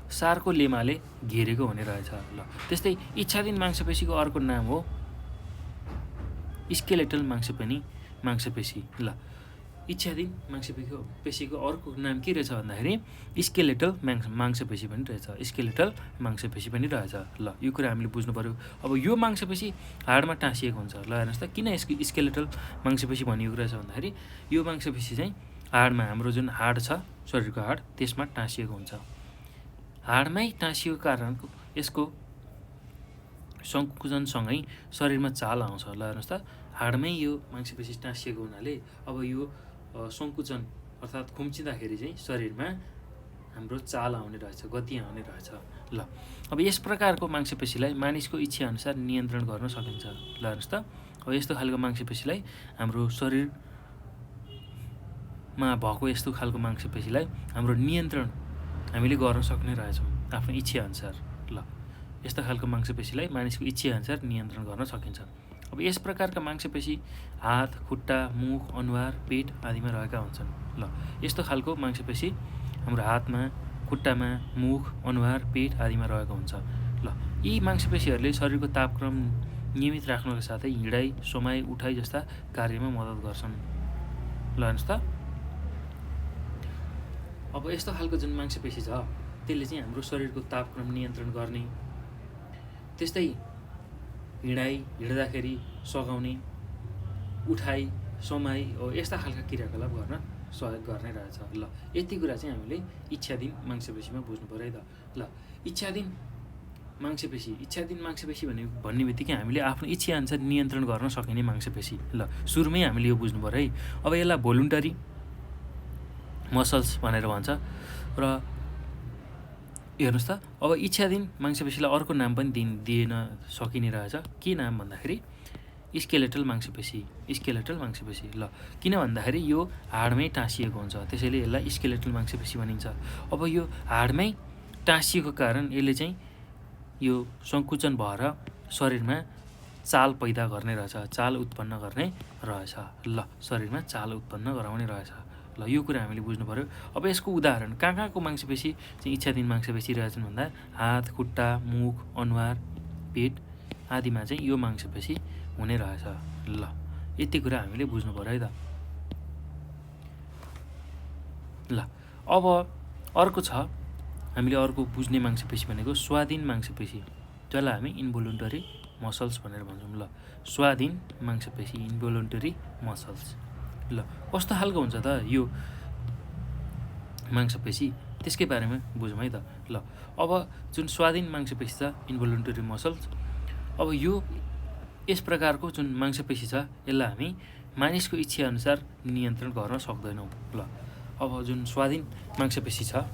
सार्कोलेमाले घेरेको हुने रहेछ। ल त्यस्तै इच्छाधीन मांसपेशीको अर्को नाम हो स्केलेटल मांसपेशी। ल इच्छाधीन मांसपेशीको अर्को नाम के रहेछ भन्दाखेरि स्केलेटल मांसपेशी पनि रहेछ, स्केलेटल मांसपेशी पनि रहेछ। ल यो कुरा हामीले बुझ्नु पऱ्यो। अब यो मांसपेशी हाडमा टाँसिएको हुन्छ। ल हेर्नुहोस् त, किन यसको स्केलेटल मांसपेशी भनिएको रहेछ भन्दाखेरि यो मांसपेशी चाहिँ हाडमा, हाम्रो जुन हाड छ शरीरको हाड, त्यसमा टाँसिएको हुन्छ। हाडमै टाँसिएको कारण यसको सङ्कुचनसँगै शरीरमा चाल आउँछ। ल हेर्नुहोस् त, हाडमै यो मांसपेशी टाँसिएको हुनाले अब यो सङ्कुचन अर्थात् खुम्चिँदाखेरि चाहिँ शरीरमा हाम्रो चाल आउने रहेछ, गति आउने रहेछ। ल अब यस प्रकारको मांसपेशीलाई मानिसको इच्छाअनुसार नियन्त्रण गर्न सकिन्छ। ल हेर्नुहोस् त, अब यस्तो खालको मांसपेशीलाई हाम्रो शरीरमा भएको यस्तो खालको मांसपेशीलाई हाम्रो नियन्त्रण हामीले गर्न सक्ने रहेछौँ आफ्नो इच्छाअनुसार। ल यस्तो खालको मांसपेशीलाई मानिसको इच्छाअनुसार नियन्त्रण गर्न सकिन्छ। अब यस प्रकारका मांसपेशी हात, खुट्टा, मुख, अनुहार, पेट आदिमा रहेका हुन्छन्। ल यस्तो खालको मांसपेशी हाम्रो हातमा, खुट्टामा, मुख, अनुहार, पेट आदिमा रहेको हुन्छ। ल यी मांसपेशीहरूले शरीरको तापक्रम नियमित राख्नका साथै हिँडाइ, सोमाइ, उठाइ जस्ता कार्यमा मद्दत गर्छन्। ल हेर्नुहोस् त, अब यस्तो खालको जुन मांसपेशी छ त्यसले चाहिँ हाम्रो शरीरको तापक्रम नियन्त्रण गर्ने, त्यस्तै हिँड्दाखेरि सघाउने, उठाइ, समाइ यस्ता खालका क्रियाकलाप गर्न सहयोग गर्ने रहेछ। ल यति कुरा चाहिँ हामीले इच्छाधीन मांसपेशीमा बुझ्नु पऱ्यो है त। ल इच्छाधीन मांसपेशी भन्ने बित्तिकै हामीले आफ्नो इच्छाअनुसार नियन्त्रण गर्न सकिने मांसपेशी। ल सुरुमै हामीले यो बुझ्नु पऱ्यो है। अब यसलाई भोलुन्टरी मसल्स भनेर भन्छ। र हेर्नुहोस् त, अब इच्छाधीन मांसपेशीलाई अर्को नाम पनि दिएन सकिने रहेछ। के नाम भन्दाखेरि स्केलेटल मांसपेशी। ल किन भन्दाखेरि यो हाडमै टाँसिएको हुन्छ, त्यसैले यसलाई स्केलेटल मांसपेशी भनिन्छ। अब यो हाडमै टाँसिएको कारण यसले चाहिँ यो सङ्कुचन भएर शरीरमा चाल पैदा गर्ने रहेछ, चाल उत्पन्न गर्ने रहेछ। ल शरीरमा चाल उत्पन्न गराउने रहेछ। ल यो कुरा हामीले बुझ्नु पऱ्यो। अब यसको उदाहरण कहाँको मांसपेशी चाहिँ इच्छाधीन मांसपेशी रहेछन् भन्दा हात, खुट्टा, मुख, अनुहार, पेट आदिमा चाहिँ यो मांसपेशी हुने रहेछ। ल यति कुरा हामीले बुझ्नु पऱ्यो है त। ल अब अर्को छ, हामीले अर्को बुझ्ने मांसपेशी भनेको स्वाधीन मांसपेशी। त्यसलाई हामी इन्भोलुन्टरी मसल्स भनेर भन्छौँ। ल स्वाधीन मांसपेशी, इन्भोलुन्टरी मसल्स। ल कस्तो खालको हुन्छ त यो मांसपेशी, त्यसकै बारेमा बुझौँ है त। ल अब जुन स्वाधीन मांसपेशी छ इन्भोलुन्टरी मसल्स, अब यो यस प्रकारको जुन मांसपेशी छ यसलाई हामी मानिसको इच्छाअनुसार नियन्त्रण गर्न सक्दैनौँ। ल अब जुन स्वाधीन मांसपेशी छ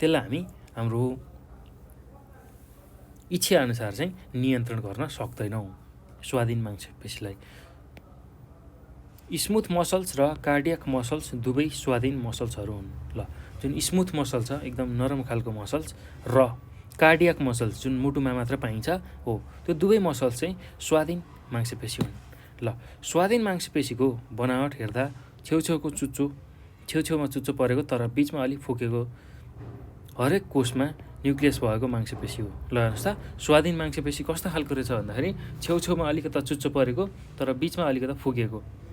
त्यसलाई हामी हाम्रो इच्छाअनुसार चाहिँ नियन्त्रण गर्न सक्दैनौँ स्वाधीन मांसपेशीलाई। स्मुथ मसल्स र कार्डियक मसल्स दुवै स्वाधीन मसल्सहरू हुन्। ल जुन स्मुथ मसल छ एकदम नरम खालको मसल्स र कार्डियक मसल्स जुन मुटुमा मात्र पाइन्छ हो, त्यो दुवै मसल्स चाहिँ स्वाधीन मांसपेशी हुन्। ल स्वाधीन मांसपेशीको बनावट हेर्दा छेउछेउमा चुच्चो परेको तर बिचमा अलिक फुकेको हरेक कोषमा न्युक्लियस भएको मांसपेशी हो। ल हेर्नुहोस् त, स्वाधीन मांसपेशी कस्तो खालको रहेछ भन्दाखेरि छेउछेउमा अलिकता चुच्चो परेको तर बिचमा अलिकता फुकेको,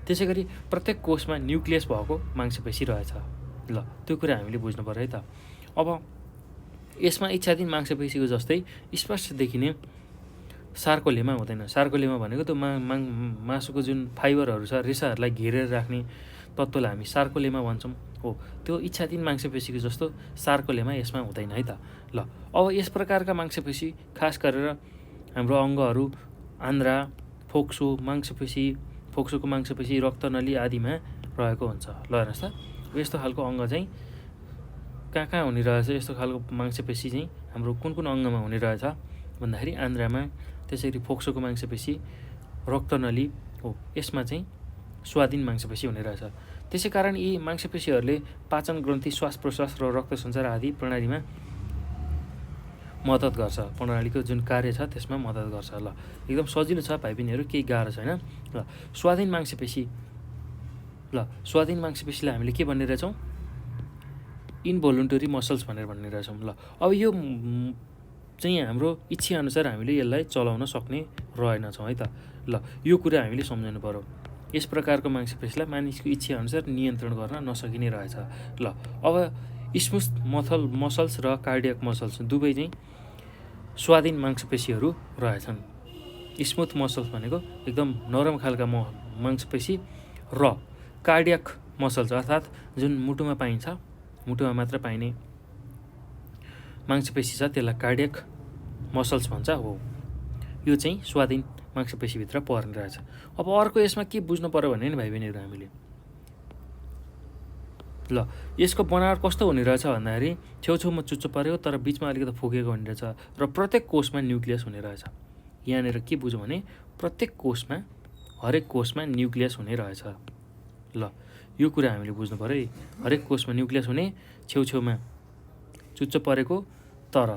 त्यसै गरी प्रत्येक कोषमा न्युक्लियस भएको मांसपेशी रहेछ। ल त्यो कुरा हामीले बुझ्नु पऱ्यो है त। अब यसमा इच्छाधीन मांसपेशीको जस्तै स्पष्ट देखिने सार्कोलेमा हुँदैन। सार्कोलेमा भनेको त्यो मासुको जुन फाइबरहरू छ, रेसाहरूलाई घेरेर राख्ने तत्त्वलाई हामी सार्कोलेमा भन्छौँ हो, त्यो इच्छाधीन मांसपेशीको जस्तो सार्कोलेमा यसमा हुँदैन है त। ल अब यस प्रकारका मांसपेशी खास गरेर हाम्रो अङ्गहरू आन्द्रा, फोक्सोको मांसपेशी, रक्तनली आदिमा रहेको हुन्छ। ल हेर्नुहोस् त, यस्तो खालको अङ्ग चाहिँ कहाँ हुने रहेछ, यस्तो खालको मांसपेशी चाहिँ हाम्रो कुन अङ्गमा हुने रहेछ भन्दाखेरि आन्द्रामा, त्यसै गरी फोक्सोको मांसपेशी, रक्तनली हो, यसमा चाहिँ स्वाधीन मांसपेशी हुने रहेछ। त्यसै कारण यी मांसपेशीहरूले पाचन ग्रन्थि, श्वास प्रश्वास र रक्त सञ्चार आदि प्रणालीमा मद्दत गर्छ। प्रणालीको जुन कार्य छ त्यसमा मद्दत गर्छ। ल एकदम सजिलो छ भाइ बहिनीहरू, केही गाह्रो छैन। ल स्वाधीन मांसपेशीलाई हामीले के भन्ने रहेछौँ, इन्भोलुन्टरी मसल्स भनेर भन्ने रहेछौँ। ल अब यो चाहिँ हाम्रो इच्छाअनुसार हामीले यसलाई चलाउन सक्ने रहेनछौँ है त। ल यो कुरा हामीले सम्झनु पऱ्यो। यस प्रकारको मांसपेशीलाई मानिसको इच्छाअनुसार नियन्त्रण गर्न नसकिने रहेछ। ल अब स्मुथ मसल्स र कार्डियक मसल्स दुवै चाहिँ स्वाधीन मांसपेशीहरू रहेछन्। स्मुथ मसल्स भनेको एकदम नरम खालका मांसपेशी र कार्डियक मसल्स अर्थात् जुन मुटुमा पाइन्छ, मुटुमा मात्र पाइने मांसपेशी छ त्यसलाई कार्डियक मसल्स भन्छ। हो, यो चाहिँ स्वाधीन मांसपेशीभित्र पर्ने रहेछ। अब अर्को यसमा के बुझ्नु पर्यो भने नि भाइ बहिनीहरू हामीले, ल यसको बनावट कस्तो हुने रहेछ भन्दाखेरि छेउछेउमा चुच्चो परेको तर बिचमा अलिकति फुकेको हुने रहेछ र प्रत्येक कोषमा न्युक्लियस हुने रहेछ। यहाँनिर के बुझ्यो भने प्रत्येक कोषमा, हरेक कोषमा न्युक्लियस हुने रहेछ। ल यो कुरा हामीले बुझ्नु पऱ्यो है। हरेक कोषमा न्युक्लियस हुने, छेउछेउमा चुच्चो परेको तर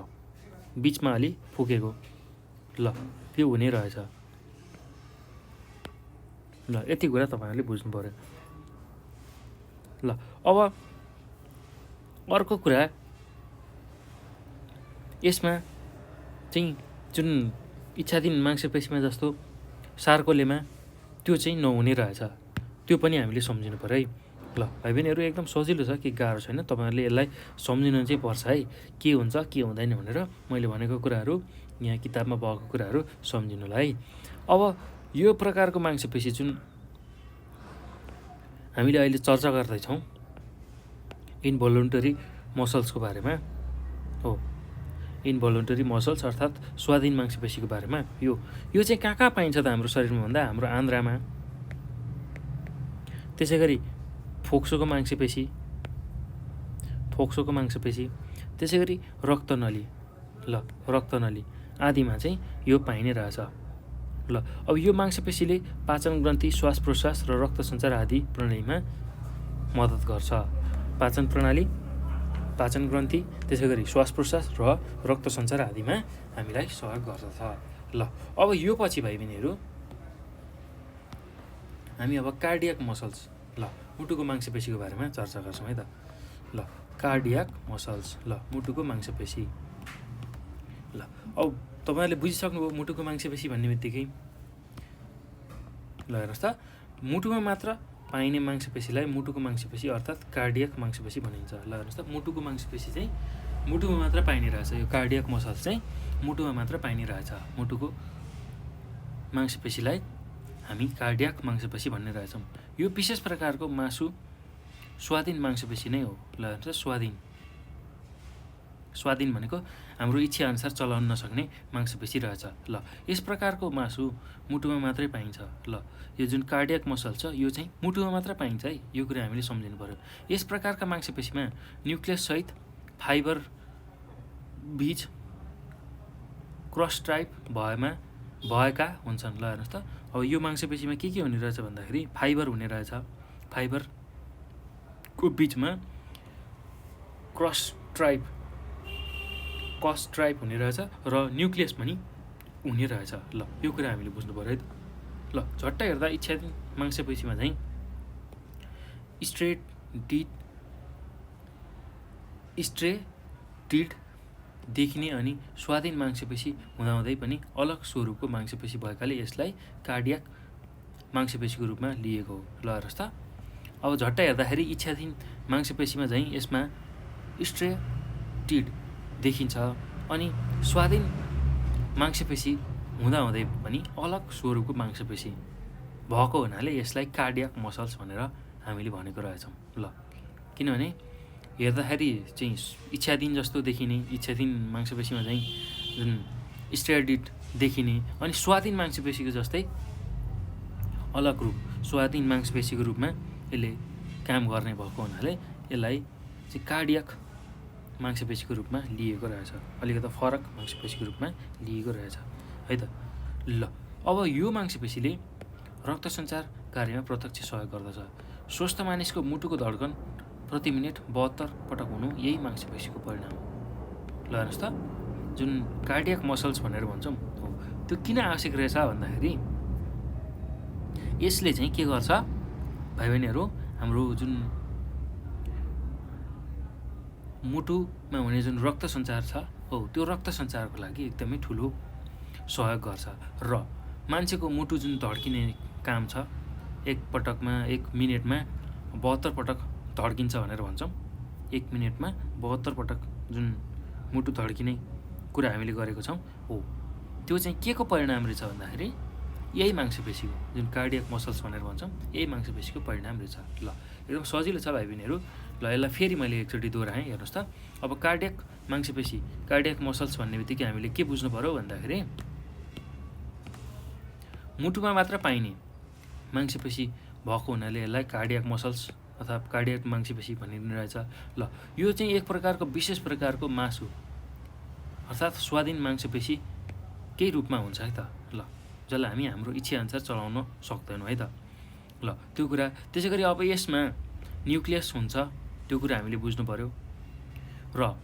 बिचमा अलि फुकेको, ल त्यो हुने रहेछ। ल यति कुरा तपाईँहरूले बुझ्नु पऱ्यो। ल अब अर्को कुरा, यसमा चाहिँ जुन इच्छाधीन मांसपेशीमा जस्तो सार्कोलेमा त्यो चाहिँ नहुने रहेछ, त्यो पनि हामीले सम्झिनु पऱ्यो है। ल भाइ बहिनीहरू एकदम सजिलो छ, कि गाह्रो छैन। तपाईँहरूले यसलाई सम्झिनु चाहिँ पर्छ है, के हुन्छ के हुँदैन भनेर। मैले भनेको कुराहरू यहाँ किताबमा भएको कुराहरू सम्झिनुलाई है। अब यो प्रकारको मांसपेशी जुन हामीले अहिले चर्चा गर्दैछौँ इन्भोलुन्टरी मसल्सको बारेमा हो, इन्भोलुन्टरी मसल्स अर्थात् स्वाधीन मांसपेशीको बारेमा, यो चाहिँ कहाँ पाइन्छ त हाम्रो शरीरमा भन्दा हाम्रो आन्द्रामा, त्यसै गरी फोक्सोको मांसपेशी, त्यसै गरी रक्तनली, ल रक्तनली आदिमा चाहिँ यो पाइने रहेछ। ल अब यो मांसपेशीले पाचन ग्रन्थि, श्वास प्रश्वास र रक्त सञ्चार आदि प्रणालीमा मद्दत गर्छ। पाचन प्रणाली, पाचन ग्रन्थि, त्यसै गरी श्वास प्रश्वास र रक्त सञ्चार आदिमा हामीलाई सहयोग गर्दछ। ल अब यो पछि भाइ बहिनीहरू हामी अब कार्डियक मसल्स, ल मुटुको मांसपेशीको बारेमा चर्चा गर्छौँ है त। ल कार्डियक मसल्स, ल मुटुको मांसपेशी। ल अब तपाईँहरूले बुझिसक्नुभयो मुटुको मांसपेशी भन्ने बित्तिकै। ल हेर्नुहोस् त, मुटुमा मात्र पाइने मांसपेशीलाई मुटुको मांसपेशी अर्थात् कार्डियक मांसपेशी भनिन्छ। ल हेर्नुहोस् त, मुटुको मांसपेशी चाहिँ मुटुमा मात्र पाइने रहेछ। यो कार्डियक मसल्स चाहिँ मुटुमा मात्र पाइने रहेछ। मुटुको मांसपेशीलाई हामी कार्डियक मांसपेशी भन्ने रहेछौँ। यो विशेष प्रकारको मासु स्वाधीन मांसपेशी नै हो। ल हेर्नुहोस्, स्वाधीन भनेको हाम्रो इच्छाअनुसार चलाउन नसक्ने मांसपेशी रहेछ। ल यस प्रकारको मासु मुटुमा मात्रै पाइन्छ। ल यो जुन कार्डियक मसल छ यो चाहिँ मुटुमा मात्र पाइन्छ है, यो कुरा हामीले सम्झिनु पर्यो। यस प्रकारका मांसपेशीमा न्युक्लियससहित फाइबर बीज क्रस टाइप भएका हुन्छन्। ल हेर्नुहोस् त, अब यो मांसपेशीमा के हुने रहेछ भन्दाखेरि फाइबर हुने रहेछ। फाइबरको बिचमा क्रस ट्राइप हुने रहेछ र न्युक्लियस पनि हुने रहेछ। ल यो कुरा हामीले बुझ्नु पऱ्यो है त। ल झट्ट हेर्दा इच्छाधीन मांसपेशीमा चाहिँ स्ट्रेटिड देखिने अनि स्वाधीन मांसपेशी हुँदाहुँदै पनि अलग स्वरूपको मांसपेशी भएकाले यसलाई कार्डियक मांसपेशीको रूपमा लिएको हो। ल हेर्नुहोस् त, अब झट्ट हेर्दाखेरि इच्छाधीन मांसपेशीमा चाहिँ यसमा स्ट्रेटिड देखिन्छ अनि स्वाधीन मांसपेशी हुँदाहुँदै पनि अलग स्वरूपको मांसपेशी भएको हुनाले यसलाई कार्डियक मसल्स भनेर हामीले भनेको रहेछौँ। ल किनभने हेर्दाखेरि चाहिँ इच्छाधीन जस्तो देखिने, इच्छाधीन मांसपेशीमा चाहिँ जुन स्ट्रेटिड देखिने अनि स्वाधीन मांसपेशीको जस्तै अलग रूप, स्वाधीन मांसपेशीको रूपमा यसले काम गर्ने भएको हुनाले यसलाई चाहिँ कार्डियक मांसपेशीको रूपमा लिएको रहेछ। अलिकति फरक मांसपेशीको रूपमा लिएको रहेछ है त। ल अब यो मांसपेशीले रक्त सञ्चार कार्यमा प्रत्यक्ष सहयोग गर्दछ। स्वस्थ मानिसको मुटुको धड्कन प्रति मिनेट 72 पटक हुनु यही मांसपेशीको परिणाम हो। ल हेर्नुहोस् त, जुन कार्डियक मसल्स भनेर भन्छौँ हो, त्यो किन आवश्यक रहेछ भन्दाखेरि यसले चाहिँ के गर्छ भाइ बहिनीहरू, हाम्रो जुन मुटुमा हुने जुन रक्त सञ्चार छ हो, त्यो रक्त सञ्चारको लागि एकदमै ठुलो सहयोग गर्छ र मान्छेको मुटु जुन धड्किने काम छ एक मिनेटमा 72 पटक धड्किन्छ भनेर भन्छौँ। 1 मिनेटमा 72 पटक जुन मुटु धड्किने कुरा हामीले गरेको छौँ हो, त्यो चाहिँ के को परिणाम रहेछ भन्दाखेरि यही मांसपेशीको, जुन कार्डियक मसल्स भनेर भन्छौँ, यही मांसपेशीको परिणाम रहेछ। ल एकदम सजिलो छ भाइ बहिनीहरू। ल यसलाई फेरि मैले एकचोटि दोहोऱ्याएँ, हेर्नुहोस् त। अब कार्डियक मांसपेशी, कार्डियक मसल्स भन्ने बित्तिकै हामीले के बुझ्नु पर्यो भन्दाखेरि मुटुमा मात्र पाइने मांसपेशी भएको हुनाले यसलाई कार्डियक मसल्स अथवा कार्डियक मांसपेशी भनिने रहेछ। ल यो चाहिँ एक प्रकारको विशेष प्रकारको मासु अर्थात् स्वाधीन मांसपेशी केही रूपमा हुन्छ है त। ल जसलाई हामी हाम्रो इच्छाअनुसार चलाउन सक्दैनौँ है त। ल त्यो कुरा। त्यसै गरी अब यसमा न्युक्लियस हुन्छ, त्यो कुरा हामीले बुझ्नु पर्यो। र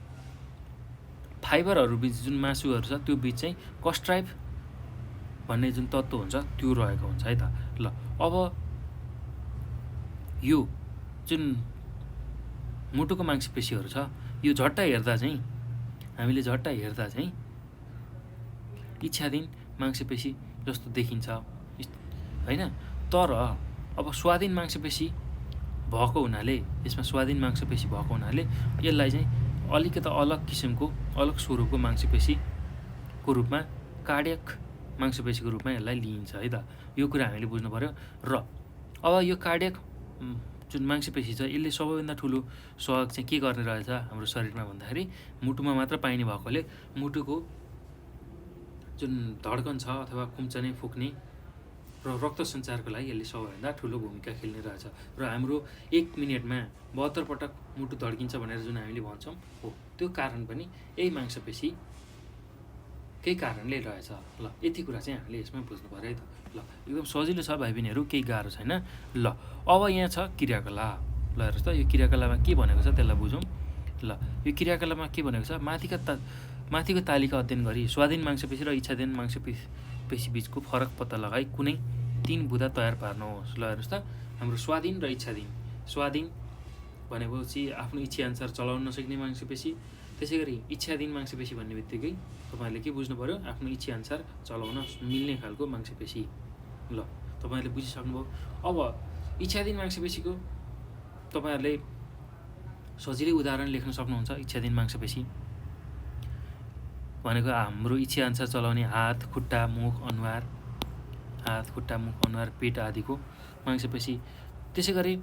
फाइबरहरू बिच जुन मासुहरू छ त्यो बिच चाहिँ कस्ट्राइभ भन्ने जुन तत्त्व हुन्छ त्यो रहेको हुन्छ है त। ल अब यो जुन मुटुको मांसपेशीहरू छ यो झट्टा हेर्दा चाहिँ इच्छाधीन मांसपेशी जस्तो देखिन्छ हैन। तर अब स्वाधीन मांसपेशी भएको हुनाले, यसमा स्वाधीन मांसपेशी भएको हुनाले यसलाई चाहिँ अलिकति अलग किसिमको, अलग स्वरूपको मांसपेशीको रूपमा, कार्डियक मांसपेशीको रूपमा यसलाई लिइन्छ है त। यो कुरा हामीले बुझ्नु पर्यो। र अब यो कार्डियक जुन मांसपेशी छ यसले सबैभन्दा ठुलो सहयोग चाहिँ के गर्ने रहेछ हाम्रो शरीरमा भन्दाखेरि मुटुमा मात्र पाइने भएकोले मुटुको जुन धड्कन छ अथवा खुम्चने, फुक्ने र रक्त सञ्चारको लागि यसले सबैभन्दा ठुलो भूमिका खेल्ने रहेछ। र हाम्रो 1 मिनेटमा 72 पटक मुटु धड्किन्छ भनेर जुन हामीले भन्छौँ हो, त्यो कारण पनि यही मांसपेशी केही कारणले रहेछ। ल यति कुरा चाहिँ हामीले यसमा बुझ्नु पर्यो है त। ल एकदम सजिलो छ भाइ बहिनीहरू, केही गाह्रो छैन। ल अब यहाँ छ क्रियाकलाप। ल हेर्नुहोस् त, यो क्रियाकलापमा के भनेको छ त्यसलाई बुझौँ। ल यो क्रियाकलापमा के भनेको छ, माथिको तालिका अध्ययन गरी स्वाधीन मांसपेशी र इच्छाधीन मांसपेशी बिचको फरक पत्ता लगाई कुनै 3 बुँदा तयार पार्नुहोस्। ल हेर्नुहोस् त, हाम्रो स्वाधीन र इच्छाधीन। स्वाधीन भनेपछि आफ्नो इच्छाअनुसार चलाउन नसक्ने मांसपेशी। त्यसै गरी इच्छाधीन मांसपेशी भन्ने बित्तिकै तपाईँहरूले के बुझ्नु पर्यो, आफ्नो इच्छाअनुसार चलाउन मिल्ने खालको मांसपेशी। ल तपाईँहरूले बुझिसक्नुभयो। अब इच्छाधीन मांसपेशीको तपाईँहरूले सजिलै उदाहरण लेख्न सक्नुहुन्छ। इच्छाधीन मांसपेशी भनेको हाम्रो इच्छाअनुसार चलाउने हात, खुट्टा, मुख, अनुहार, पेट आदिको मांसपेशी। त्यसै गरी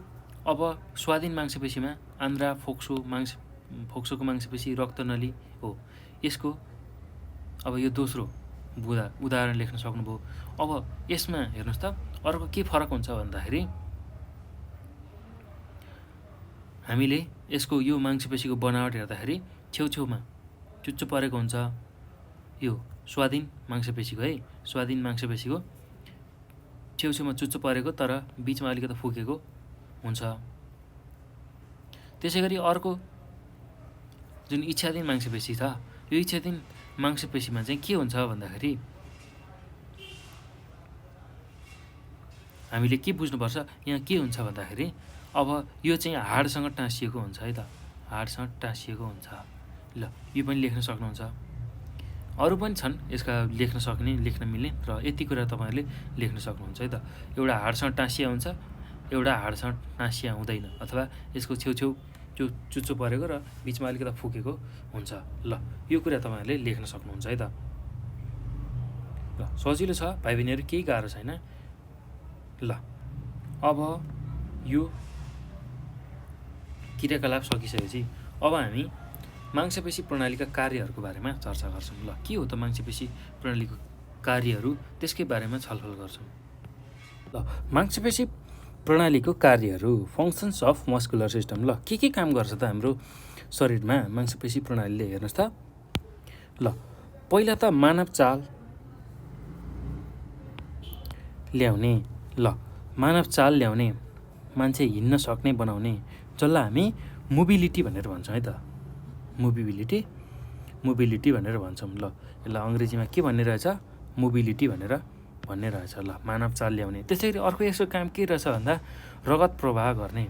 अब स्वाधीन मांसपेशीमा आन्द्रा, फोक्सोको मांसपेशी, रक्तनली हो। यसको अब यो दोस्रो उदाहरण लेख्न सक्नुभयो। अब यसमा हेर्नुहोस् त, अर्को के फरक हुन्छ भन्दाखेरि हामीले यसको यो मांसपेशीको बनावट हेर्दाखेरि छेउछेउमा चुच्चो परेको हुन्छ। यो स्वाधीन मांसपेशीको है, स्वाधीन मांसपेशीको छेउछेउमा चुच्चो परेको तर बिचमा अलिकति फुकेको हुन्छ। त्यसै गरी अर्को जुन इच्छाधीन मांसपेशी छ, यो इच्छाधीन मांसपेशीमा चाहिँ के हुन्छ भन्दाखेरि हामीले के बुझ्नुपर्छ, यहाँ के हुन्छ भन्दाखेरि अब यो चाहिँ हाडसँग टाँसिएको हुन्छ है त, हाडसँग टाँसिएको हुन्छ। ल यो पनि लेख्न सक्नुहुन्छ। अरू पनि छन् यसका लेख्न सक्ने, लेख्न मिल्ने, र यति कुरा तपाईँहरूले लेख्न सक्नुहुन्छ है त। एउटा हाडसँग टाँसिया हुन्छ, एउटा हाडसँग टाँसिया हुँदैन, अथवा यसको छेउछेउ त्यो चुच्चो परेको र बिचमा अलिकति फुकेको हुन्छ। ल यो कुरा तपाईँहरूले लेख्न सक्नुहुन्छ है त। ल सजिलो छ भाइ बहिनीहरू, केही गाह्रो छैन। ल अब यो क्रियाकलाप सकिसकेपछि अब हामी मांसपेशी प्रणालीका कार्यहरूको बारेमा चर्चा गर्छौँ। ल के हो त मांसपेशी प्रणालीको कार्यहरू, त्यसकै बारेमा छलफल गर्छौँ। ल मांसपेशी प्रणालीको कार्यहरू, फङ्सन्स अफ मस्कुलर सिस्टम। ल के काम गर्छ त हाम्रो शरीरमा मांसपेशी प्रणालीले, हेर्नुहोस् त। ल पहिला त मानव चाल ल्याउने, मान्छे हिँड्न सक्ने बनाउने, जसलाई हामी मोबिलिटी भनेर भन्छौँ है त। मोबिलिटी भनेर भन्छौँ। ल यसलाई अङ्ग्रेजीमा के भन्ने रहेछ, मोबिलिटी भनेर भन्ने रहेछ। ल मानव चाल ल्याउने। त्यसै गरी अर्को यसको काम के रहेछ भन्दा रगत प्रवाह गर्ने,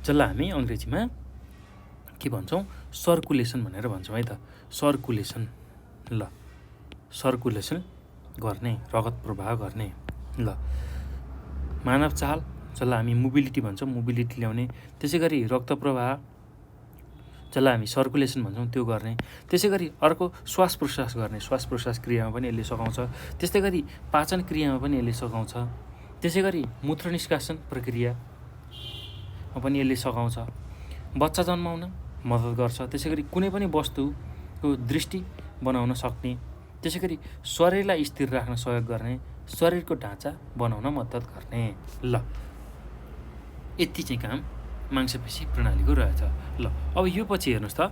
जसलाई हामी अङ्ग्रेजीमा के भन्छौँ, सर्कुलेसन भनेर भन्छौँ है त। सर्कुलेसन। ल सर्कुलेसन गर्ने, रगत प्रवाह गर्ने। ल मानव चाल जसलाई हामी मोबिलिटी भन्छौँ, मोबिलिटी ल्याउने। त्यसै गरी रक्त प्रवाह जसलाई हामी सर्कुलेसन भन्छौँ त्यो गर्ने। त्यसै गरी अर्को श्वास प्रश्वास गर्ने, श्वास प्रश्वास क्रियामा पनि यसले सघाउँछ। त्यस्तै गरी पाचन क्रियामा पनि यसले सघाउँछ। त्यसै गरी मूत्र निष्कासन प्रक्रियामा पनि यसले सघाउँछ। बच्चा जन्माउन मद्दत गर्छ। त्यसै गरी कुनै पनि वस्तुको दृष्टि बनाउन सक्ने। त्यसै गरी शरीरलाई स्थिर राख्न सहयोग गर्ने, शरीरको ढाँचा बनाउन मद्दत गर्ने। ल यति चाहिँ काम मांसपेशी प्रणालीको रहेछ। ल अब यो पछि हेर्नुहोस् त,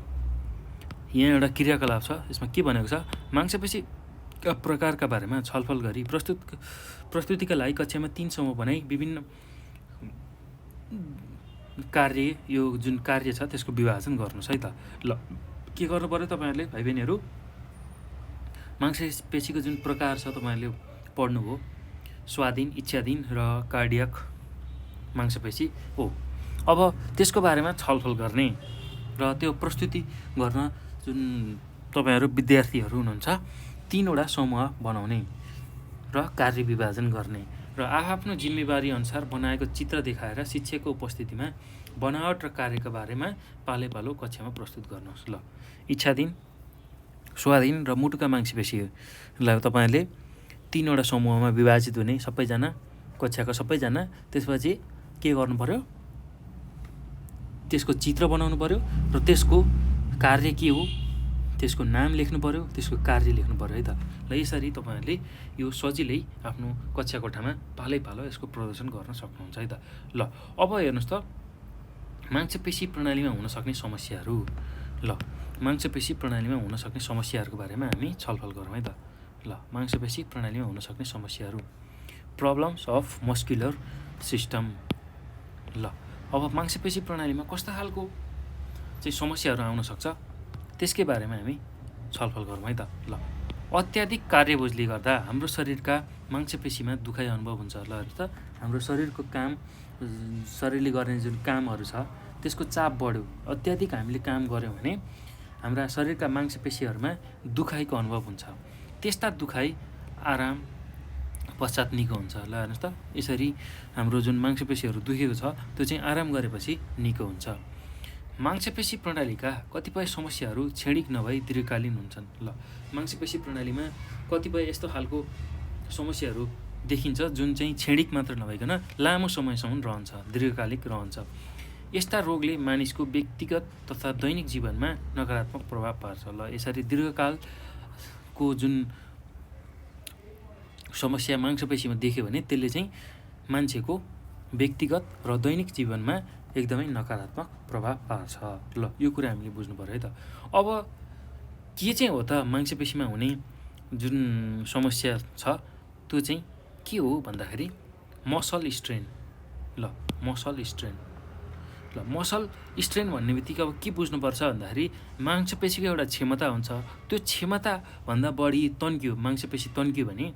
यहाँ एउटा क्रियाकलाप छ। यसमा के भनेको छ, मांसपेशीका प्रकारका बारेमा छलफल गरी प्रस्तुतिका लागि कक्षामा 3 समूह बनाई विभिन्न कार्य, यो जुन कार्य छ त्यसको विभाजन गर्नुहोस् है त। ल के गर्नु पर्यो तपाईँहरूले भाइ बहिनीहरू, मांसपेशीको जुन प्रकार छ तपाईँहरूले पढ्नुभयो, स्वाधीन, इच्छाधीन र कार्डियक मांसपेशी हो। अब त्यसको बारेमा छलफल गर्ने र त्यो प्रस्तुति गर्न जुन तपाईँहरू विद्यार्थीहरू हुनुहुन्छ 3वटा समूह बनाउने र कार्य विभाजन गर्ने र आफ्नो जिम्मेवारी अनुसार बनाएको चित्र देखाएर शिक्षकको उपस्थितिमा बनावट र कार्यका बारेमा पालो कक्षामा प्रस्तुत गर्नुहोस्। ल इच्छाधीन, स्वाधीन र मुटुका मांसपेशीलाई तपाईँहरूले 3वटा समूहमा विभाजित हुने सबैजना, कक्षाका सबैजना। त्यसपछि के गर्नु पर्यो, त्यसको चित्र बनाउनु पर्यो र त्यसको कार्य के हो त्यसको नाम लेख्नु पर्यो, त्यसको कार्य लेख्नु पर्यो है त। ल यसरी तपाईँहरूले यो सजिलै आफ्नो कक्षा कोठामा पालो यसको प्रदर्शन गर्न सक्नुहुन्छ है त। ल अब हेर्नुहोस् त, मांसपेशी प्रणालीमा हुन सक्ने समस्याहरू। ल मांसपेशी प्रणालीमा हुन सक्ने समस्याहरूको बारेमा हामी छलफल गरौँ है त। ल मांसपेशी प्रणालीमा हुन सक्ने समस्याहरू, प्रब्लम्स अफ मस्कुलर सिस्टम। ल अब मांसपेशी प्रणालीमा कस्ता खालको चाहिँ समस्याहरू आउन सक्छ त्यसकै बारेमा हामी छलफल गरौँ है त। ल अत्याधिक कार्यबोझले गर्दा हाम्रो शरीरका मांसपेशीमा दुखाइ अनुभव हुन्छ। ल हेर्नुहोस् त, हाम्रो शरीरको काम, शरीरले गर्ने जुन कामहरू छ त्यसको चाप बढ्यो, अत्याधिक हामीले काम गऱ्यौँ भने हाम्रा शरीरका मांसपेशीहरूमा दुखाइको अनुभव हुन्छ। त्यस्ता दुखाइ आराम पश्चात निको हुन्छ। ल हेर्नुहोस् त, यसरी हाम्रो जुन मांसपेशीहरू दुखेको छ त्यो चाहिँ आराम गरेपछि निको हुन्छ। मांसपेशी प्रणालीका कतिपय समस्याहरू क्षणिक नभई दीर्घकालीन हुन्छन्। ल मांसपेशी प्रणालीमा कतिपय यस्तो खालको समस्याहरू देखिन्छ जुन चाहिँ क्षणिक मात्र नभइकन लामो समयसम्म रहन्छ, दीर्घकालिक रहन्छ। यस्ता रोगले मानिसको व्यक्तिगत तथा दैनिक जीवनमा नकारात्मक प्रभाव पार्छ। ल यसरी दीर्घकालको जुन समस्या मांसपेशीमा देख्यो भने त्यसले चाहिँ मान्छेको व्यक्तिगत र दैनिक जीवनमा एकदमै नकारात्मक प्रभाव पार्छ। ल यो कुरा हामीले बुझ्नु पर्यो है त। अब के चाहिँ हो त मांसपेशीमा हुने जुन समस्या छ त्यो चाहिँ के हो भन्दाखेरि मसल स्ट्रेन। ल मसल स्ट्रेन, ल मसल स्ट्रेन भन्ने बित्तिकै अब के बुझ्नुपर्छ भन्दाखेरि मांसपेशीको एउटा क्षमता हुन्छ, त्यो क्षमताभन्दा बढी तन्कियो, मांसपेशी तन्कियो भने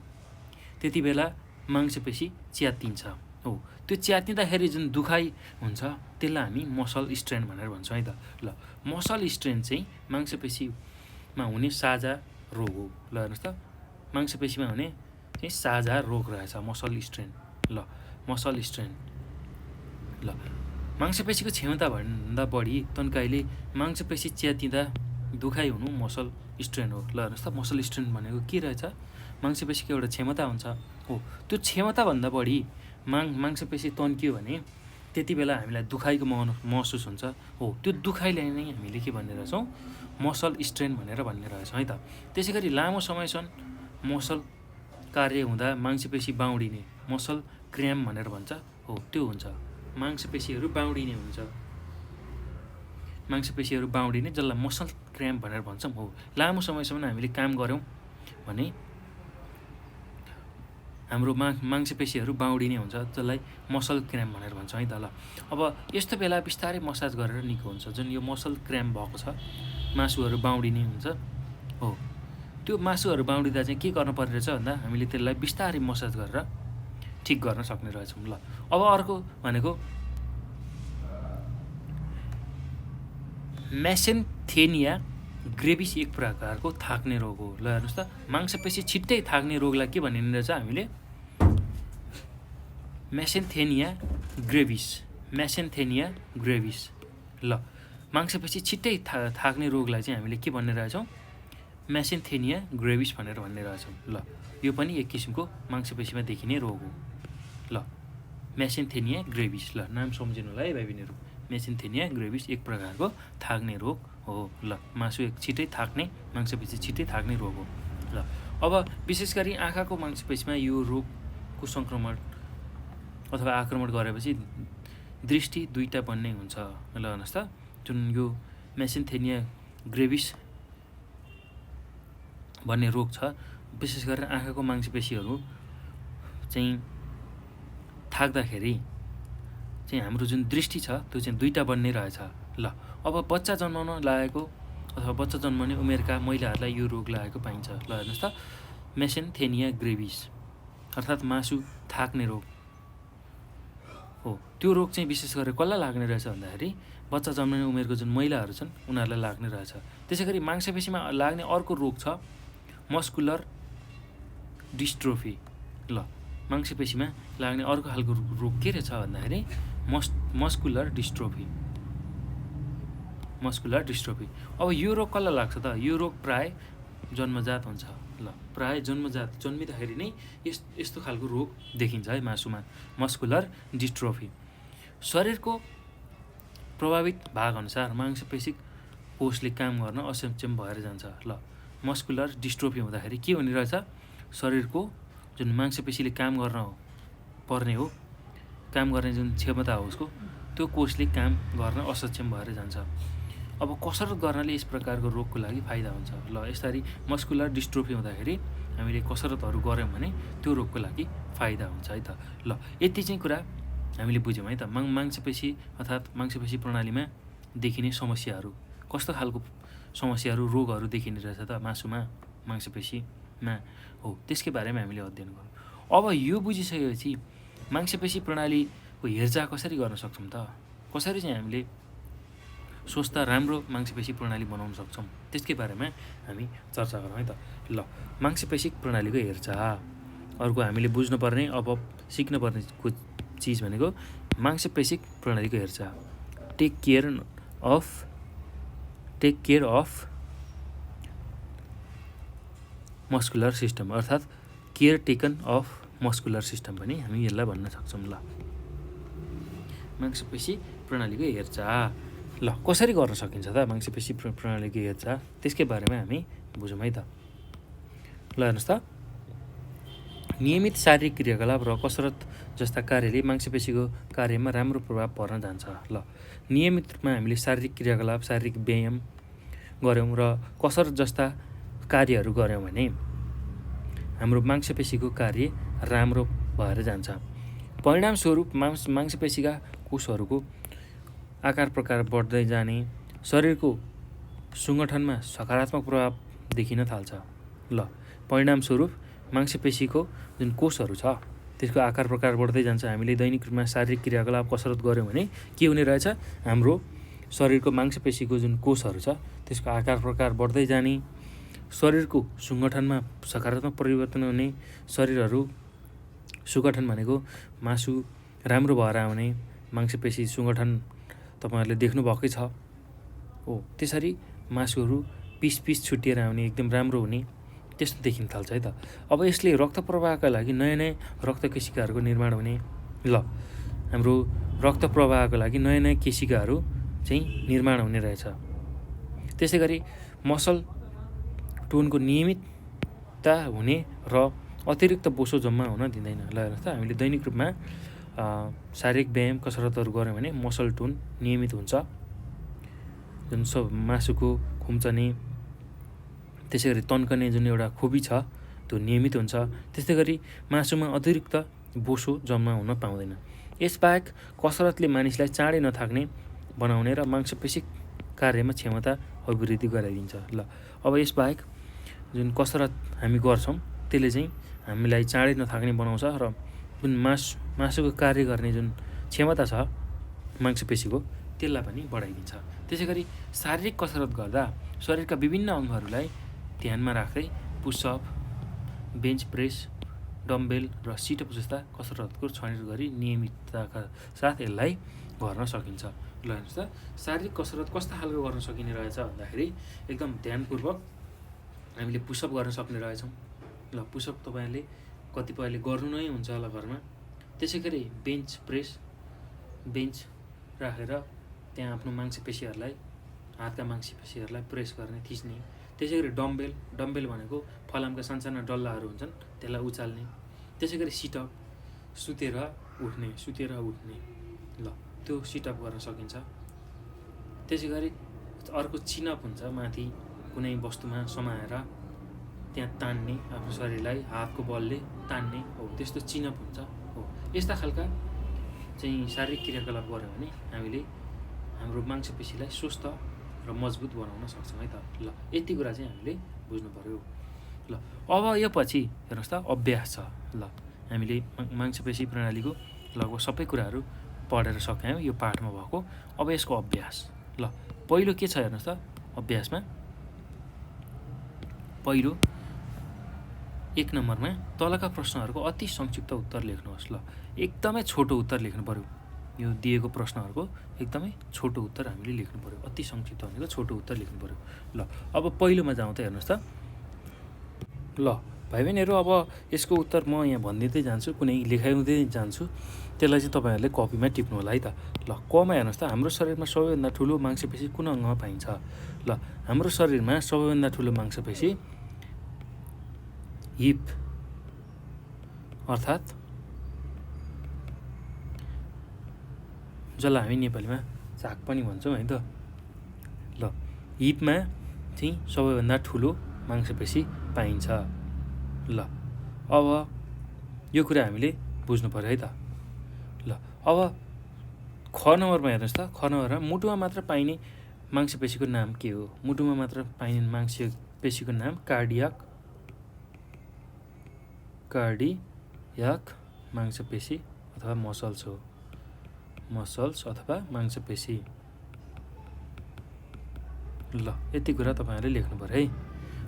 त्यति बेला मांसपेशी च्यातिन्छ। हो त्यो च्यातिँदाखेरि जुन दुखाइ हुन्छ त्यसलाई हामी मसल स्ट्रेन भनेर भन्छौँ है त। ल मसल स्ट्रेन चाहिँ मांसपेशीमा हुने साझा रोग हो। ल हेर्नुहोस् त, मांसपेशीमा हुने चाहिँ साझा रोग रहेछ मसल स्ट्रेन। ल मसल स्ट्रेन, ल मांसपेशीको क्षमताभन्दा बढी तन्काइले मांसपेशी च्यातिँदा दुखाइ हुनु मसल स्ट्रेन हो। ल हेर्नुहोस् त, मसल स्ट्रेन भनेको के रहेछ, मांसपेशीको एउटा क्षमता हुन्छ। हो त्यो क्षमताभन्दा बढी मांसपेशी तन्कियो भने त्यति बेला हामीलाई दुखाइको महसुस हुन्छ। हो त्यो दुखाइलाई नै हामीले के भन्ने रहेछौँ, मसल स्ट्रेन भनेर भन्ने रहेछौँ है त। त्यसै गरी लामो समयसम्म मसल कार्य हुँदा मांसपेशी बाउडिने, मसल क्र्याम्प भनेर भन्छ। हो त्यो हुन्छ, मांसपेशीहरू बाउडिने हुन्छ, मांसपेशीहरू बाउडिने जसलाई मसल क्र्याम्प भनेर भन्छौँ। हो लामो समयसम्म हामीले काम गऱ्यौँ भने हाम्रो मांसपेशीहरू बाउडिने हुन्छ, जसलाई मसल क्र्याम्प भनेर भन्छौँ है त। ल अब यस्तो बेला बिस्तारै मसाज गरेर निको हुन्छ। जुन यो मसल क्र्याम्प भएको छ, मासुहरू बाउडिने हुन्छ, हो त्यो मासुहरू बाउडिँदा चाहिँ के गर्नुपर्ने रहेछ भन्दा हामीले त्यसलाई बिस्तारै मसाज गरेर ठिक गर्न सक्ने रहेछौँ। ल अब अर्को भनेको मेसेन्थेनिया ग्रेभिस एक प्रकारको थाक्ने रोग हो। ल हेर्नुहोस् त, मांसपेशी छिट्टै थाक्ने रोगलाई के भनिने रहेछ हामीले मेसेन्थेनिया ग्रेभिस। मेसेन्थेनिया ग्रेभिस। ल मांसपेशी छिट्टै थाक्ने रोगलाई चाहिँ हामीले के भन्ने रहेछौँ? मेसेन्थेनिया ग्रेभिस भनेर भन्ने रहेछौँ। ल यो पनि एक किसिमको मांसपेशीमा देखिने रोग हो। ल मेसेन्थेनिया ग्रेभिस। ल नाम सम्झिनु होला है भाइ बहिनीहरू। मेसेन्थेनिया ग्रेभिस एक प्रकारको थाक्ने रोग हो। ल मासु एक छिट्टै थाक्ने, मांसपेशी छिट्टै थाक्ने रोग हो। ल अब विशेष गरी आँखाको मांसपेशीमा यो रोगको सङ्क्रमण अथवा आक्रमण गरेपछि दृष्टि दुईटा बन्ने हुन्छ। ल हेर्नुहोस् त, जुन यो मेसेन्थेनिया ग्रेभिस भन्ने रोग छ, विशेष गरेर आँखाको मांसपेशीहरू चाहिँ थाक्दाखेरि चाहिँ हाम्रो जुन दृष्टि छ त्यो चाहिँ दुईटा बन्ने रहेछ। ल अब बच्चा जन्माउन लागेको अथवा बच्चा जन्माउने उमेरका महिलाहरूलाई यो रोग लागेको पाइन्छ। ल हेर्नुहोस् त, मेसेन्थेनिया ग्रेभिस अर्थात् मासु थाक्ने रोग हो। त्यो रोग चाहिँ विशेष गरेर कसलाई लाग्ने रहेछ भन्दाखेरि बच्चा जन्माउने उमेरको जुन महिलाहरू छन् उनीहरूलाई लाग्ने रहेछ। त्यसै गरी मांसपेशीमा लाग्ने अर्को रोग छ मस्कुलर डिस्ट्रोफी। ल मांसपेशीमा लाग्ने अर्को खालको रोग के रहेछ भन्दाखेरि मस्कुलर डिस्ट्रोफी। Muscular dystrophy. अब यो रोग कसलाई लाग्छ त? यो रोग प्राय जन्मजात हुन्छ। ल प्राय जन्मजात जन्मिँदाखेरि नै यस्तो खालको रोग देखिन्छ है मासुमा, मस्कुलर डिस्ट्रोफी। शरीरको प्रभावित भागअनुसार मांसपेशी कोषले काम गर्न असक्षम भएर जान्छ। ल मस्कुलर डिस्ट्रोफी हुँदाखेरि के हुने रहेछ? शरीरको जुन मांसपेशीले काम गर्न पर्ने हो, काम गर्ने जुन क्षमता हो उसको, त्यो कोषले काम गर्न असक्षम भएर जान्छ। अब कसरत गर्नाले यस प्रकारको रोगको लागि फाइदा हुन्छ। ल यसरी मस्कुलर डिस्ट्रोफी हुँदाखेरि हामीले कसरतहरू गऱ्यौँ भने त्यो रोगको लागि फाइदा हुन्छ है त। ल यति चाहिँ कुरा हामीले बुझ्यौँ है त। मांसपेशी अर्थात् मांसपेशी प्रणालीमा देखिने समस्याहरू, कस्तो खालको समस्याहरू, रोगहरू देखिने रहेछ त मासुमा, मांसपेशीमा हो, त्यसकै बारेमा हामीले अध्ययन गरौँ। अब यो बुझिसकेपछि मांसपेशी प्रणालीको हेरचाह कसरी गर्न सक्छौँ त? कसरी चाहिँ हामीले स्वस्थ राम्रो मांसपेशी प्रणाली बनाउन सक्छौँ, त्यसकै बारेमा हामी चर्चा गरौँ है त। ल मांसपेशी प्रणालीको हेरचाह अर्को हामीले बुझ्नुपर्ने, अब सिक्नुपर्ने चिज भनेको मांसपेशी प्रणालीको हेरचाह। Take care of muscular system अर्थात् care taken of muscular system पनि हामी यसलाई भन्न सक्छौँ। ल मांसपेशी प्रणालीको हेरचाह ल कसरी गर्न सकिन्छ त मांसपेशी प्रणालीको हेरचाह, त्यसकै बारेमा हामी बुझौँ है त। ल हेर्नुहोस् त, नियमित शारीरिक क्रियाकलाप र कसरत जस्ता कार्यले मांसपेशीको कार्यमा राम्रो प्रभाव पर्न जान्छ। ल नियमित रूपमा हामीले शारीरिक क्रियाकलाप, शारीरिक व्यायाम गऱ्यौँ र कसरत जस्ता कार्यहरू गऱ्यौँ भने हाम्रो मांसपेशीको कार्य राम्रो भएर जान्छ। परिणामस्वरूप मांसपेशीका कोषहरूको आकार प्रकार बढ्दै जाने, शरीरको सङ्गठनमा सकारात्मक प्रभाव देखिन थाल्छ। ल परिणामस्वरूप मांसपेशीको जुन कोषहरू छ त्यसको आकार प्रकार बढ्दै जान्छ। हामीले दैनिक रूपमा शारीरिक क्रियाकलाप कसरत गऱ्यौँ भने के हुने रहेछ? हाम्रो शरीरको मांसपेशीको जुन कोषहरू छ त्यसको आकार प्रकार बढ्दै जाने, शरीरको सङ्गठनमा सकारात्मक परिवर्तन हुने, शरीरहरू सुगठन भनेको मासु राम्रो भएर आउने, मांसपेशी सङ्गठन तपाईँहरूले देख्नुभएकै छ हो। त्यसरी मासुहरू पिस छुटिएर आउने, एकदम राम्रो हुने, त्यस्तो देखिन थाल्छ है त। अब यसले रक्त प्रवाहका लागि नयाँ नयाँ रक्त केशिकाहरूको निर्माण हुने। ल हाम्रो रक्त प्रवाहको लागि नयाँ नयाँ केशिकाहरू चाहिँ निर्माण हुने रहेछ। त्यसै गरी मसल टोनको नियमितता हुने र अतिरिक्त बोसो जम्मा हुन दिँदैन। ल हेर्नुहोस् त, हामीले दैनिक रूपमा शारीरिक व्यायाम कसरतहरू गऱ्यौँ भने मसल टोन नियमित हुन्छ, जुन सब मासुको खुम्चने, त्यसै गरी तन्कने जुन एउटा खोपी छ त्यो नियमित हुन्छ। त्यस्तै गरी मासुमा अतिरिक्त बोसो जम्मा हुन पाउँदैन। यसबाहेक कसरतले मानिसलाई चाँडै नथाक्ने बनाउने र मांसपेशी कार्यमा क्षमता अभिवृद्धि गराइदिन्छ। ल अब यसबाहेक जुन कसरत हामी गर्छौँ त्यसले चाहिँ हामीलाई चाँडै नथाक्ने बनाउँछ र जुन मासुको कार्य गर्ने जुन क्षमता छ मांसपेशीको त्यसलाई पनि बढाइदिन्छ। त्यसै गरी शारीरिक कसरत गर्दा शरीरका विभिन्न अङ्गहरूलाई ध्यानमा राख्दै पुसअप, बेन्च प्रेस डम्बेल र सिटअप जस्ता कसरतको छनौट गरी नियमितताका साथ यसलाई गर्न सकिन्छ। ल हेर्नुहोस् त शारीरिक कसरत कस्ता खालको गर्न सकिने रहेछ भन्दाखेरि एकदम ध्यानपूर्वक हामीले पुसअप गर्न सक्ने रहेछौँ। ल पुसअप तपाईँहरूले कतिपयले गर्नु नै हुन्छ होला घरमा। त्यसै गरी बेन्च प्रेस, बेन्च राखेर त्यहाँ आफ्नो मांसपेशीहरूलाई, हातका मांसपेशीहरूलाई प्रेस गर्ने, थिच्ने। त्यसै गरी डम्बेल, डम्बेल भनेको फलामका सानसाना डल्लाहरू हुन्छन् त्यसलाई उचाल्ने। त्यसै गरी सिटअप, सुतेर उठ्ने। ल त्यो सिटअप गर्न सकिन्छ। त्यसै गरी अर्को चिनअप हुन्छ, माथि कुनै वस्तुमा समाएर त्यहाँ तान्ने, आफ्नो शरीरलाई हातको बलले तान्ने हो, त्यस्तो चिनअप हुन्छ हो। यस्ता खालका चाहिँ शारीरिक क्रियाकलाप गऱ्यो भने हामीले हाम्रो मांसपेशीलाई स्वस्थ र मजबुत बनाउन सक्छौँ है त। ल यति कुरा चाहिँ हामीले बुझ्नु पर्यो। ल अब यो पछि हेर्नुहोस् त अभ्यास छ। ल हामीले मांसपेशी प्रणालीको लगभग सबै कुराहरू पढेर सक्यौँ यो पाठमा भएको। अब यसको अभ्यास। ल पहिलो के छ हेर्नुहोस् त अभ्यासमा, पहिलो 1 नम्बरमा तलका प्रश्नहरूको अति संक्षिप्त उत्तर लेख्नुहोस्। ल एकदमै छोटो उत्तर लेख्नु पर्यो। यो दिएको प्रश्नहरूको एकदमै छोटो उत्तर हामीले लेख्नु पर्यो। अति संक्षिप्त भनेको छोटो उत्तर लेख्नु पर्यो। ल अब पहिलोमा जाउँ त हेर्नुहोस् त। ल भाइ बहिनीहरू अब यसको उत्तर म यहाँ भनिदिँदै जान्छु, कुनै लेखाउँदै जान्छु, त्यसलाई चाहिँ तपाईँहरूले कपीमा टिप्नु होला है त। ल कमा हेर्नुहोस् त, हाम्रो शरीरमा सबैभन्दा ठुलो मांसपेशी कुन अङ्गमा पाइन्छ? ल हाम्रो शरीरमा सबैभन्दा ठुलो मांसपेशी हिप अर्थात् जसलाई हामी नेपालीमा झाक पनि भन्छौँ है त। ल हिपमा चाहिँ सबैभन्दा ठुलो मांसपेशी पाइन्छ। ल अब यो कुरा हामीले बुझ्नु पर्यो है त। ल अब ख नम्बरमा हेर्नुहोस् त, ख नम्बरमा मुटुमा मात्र पाइने मांसपेशीको नाम के हो? मुटुमा मात्र पाइने मांसपेशीको नाम कार्डियाक मांसपेशी अथवा मसल्स हो। मसल्स अथवा मांसपेशी। ल यति कुरा तपाईँहरूले लेख्नु पर्यो है।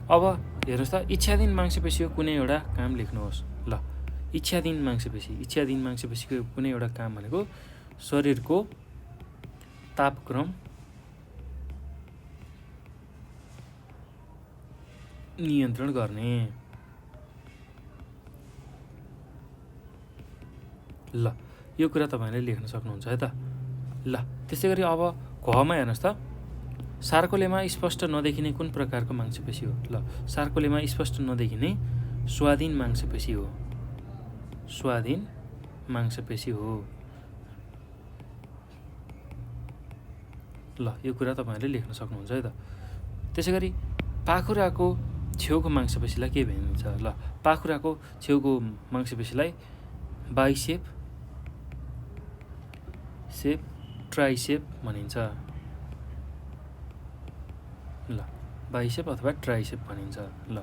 अब हेर्नुहोस् त इच्छाधीन मांसपेशीको कुनै एउटा काम लेख्नुहोस्। ल इच्छाधीन मांसपेशीको कुनै एउटा काम भनेको शरीरको तापक्रम नियन्त्रण गर्ने। ल यो कुरा तपाईँहरूले लेख्न सक्नुहुन्छ है त। ल त्यसै गरी अब घमा हेर्नुहोस् त, सार्कोलेमा स्पष्ट नदेखिने कुन प्रकारको मांसपेशी हो? ल सार्कोलेमा स्पष्ट नदेखिने स्वाधीन मांसपेशी हो। स्वाधीन मांसपेशी हो। ल यो कुरा तपाईँहरूले लेख्न सक्नुहुन्छ है त। त्यसै गरी पाखुराको छेउको मांसपेशीलाई के भनिन्छ? ल पाखुराको छेउको मांसपेशीलाई बाइसेप, ट्राइसेप भनिन्छ। ल बाइसेप अथवा ट्राइसेप भनिन्छ। ल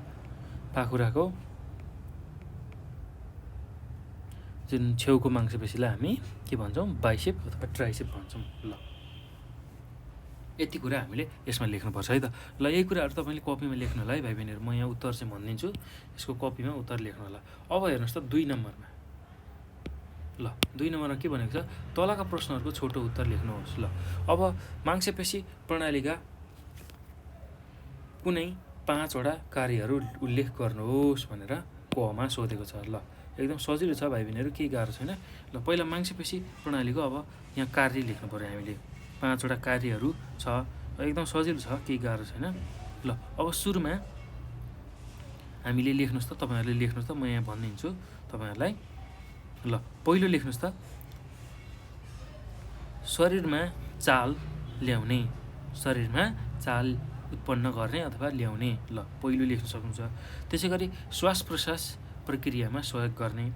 पाखुराको जुन छेउको मांसपेशीलाई हामी के भन्छौँ? बाइसेप अथवा ट्राइसेप भन्छौँ। ल यति कुरा हामीले यसमा लेख्नुपर्छ है त। ल यही कुराहरू तपाईँले कपीमा लेख्नु होला है भाइ बहिनीहरू। म यहाँ उत्तर चाहिँ भनिदिन्छु, यसको कपीमा उत्तर लेख्नु होला। अब हेर्नुहोस् त 2 नम्बरमा। ल 2 नम्बरमा के भनेको छ? तलका प्रश्नहरूको छोटो उत्तर लेख्नुहोस्। ल अब मांसपेशी प्रणालीका कुनै 5वटा कार्यहरू उल्लेख गर्नुहोस् भनेर कमा सोधेको छ। ल एकदम सजिलो छ भाइ बहिनीहरू, केही गाह्रो छैन। ल पहिला मांसपेशी प्रणालीको अब यहाँ कार्य लेख्नु पर्यो हामीले। 5वटा कार्यहरू छ, एकदम सजिलो छ, केही गाह्रो छैन। ल अब सुरुमा हामीले लेख्नुहोस् त, तपाईँहरूले लेख्नुहोस् त, म यहाँ भनिदिन्छु तपाईँहरूलाई। ल पहिलो लेख्नुहोस् त, शरीरमा चाल ल्याउने, शरीरमा चाल उत्पन्न गर्ने अथवा ल्याउने। ल पहिलो लेख्न सक्नुहुन्छ। त्यसै गरी श्वास प्रश्वास प्रक्रियामा सहयोग गर्ने।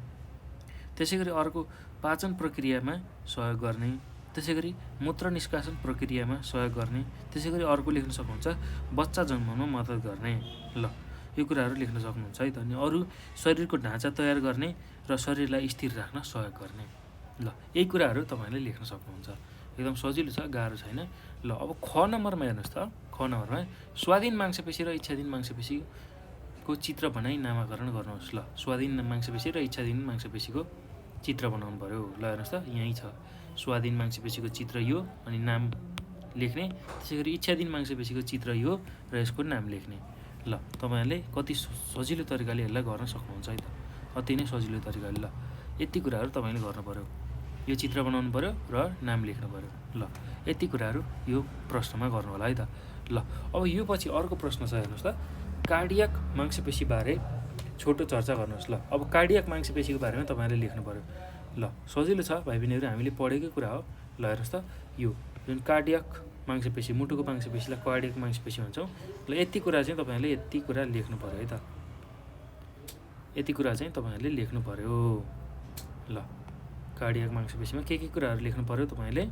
त्यसै गरी अर्को पाचन प्रक्रियामा सहयोग गर्ने। त्यसै गरी मूत्र निष्कासन प्रक्रियामा सहयोग गर्ने। त्यसै गरी अर्को लेख्न सक्नुहुन्छ बच्चा जन्माउनमा मद्दत गर्ने। ल यो कुराहरू लेख्न सक्नुहुन्छ है त। अनि अरू शरीरको ढाँचा तयार गर्ने र शरीरलाई स्थिर राख्न सहयोग गर्ने। ल यही कुराहरू तपाईँहरूले लेख्न सक्नुहुन्छ। एकदम सजिलो छ, गाह्रो छैन। ल अब ख नम्बरमा हेर्नुहोस् त, ख नम्बरमा स्वाधीन मांसपेशी र इच्छाधीन मांसपेशी को चित्र बनाई नामाकरण गर्नुहोस्। ल स्वाधीन मांसपेशी र इच्छाधीन मांसपेशीको चित्र बनाउनु पर्यो। ल हेर्नुहोस् त यहीँ छ स्वाधीन मांसपेशीको चित्र यो अनि नाम लेख्ने, त्यसै गरी इच्छाधीन मांसपेशीको चित्र यो र यसको नाम लेख्ने। ल तपाईँहरूले कति सजिलो तरिकाले यसलाई गर्न सक्नुहुन्छ है त, अति नै सजिलो तरिकाले। ल यति कुराहरू तपाईँले गर्नु पर्यो, यो चित्र बनाउनु पर्यो र नाम लेख्नु पर्यो। ल यति कुराहरू यो प्रश्नमा गर्नु होला है त। ल अब यो पछि अर्को प्रश्न छ, हेर्नुहोस् त कार्डियक मांसपेशीबारे छोटो चर्चा गर्नुहोस्। ल अब कार्डियक मांसपेशीको बारेमा तपाईँहरूले लेख्नु पर्यो। ल सजिलो छ भाइ बहिनीहरू, हामीले पढेकै कुरा हो। ल हेर्नुहोस् त यो जुन कार्डियक मांसपेशी, मुटुको मांसपेशीलाई कार्डियक मांसपेशी भन्छौँ। ल यति कुरा चाहिँ तपाईँहरूले यति कुरा लेख्नु पर्यो है त, यति कुरा चाहिँ तपाईँहरूले लेख्नु पर्यो। ल कार्डियक मांसपेशीमा के कुराहरू लेख्नु पर्यो तपाईँले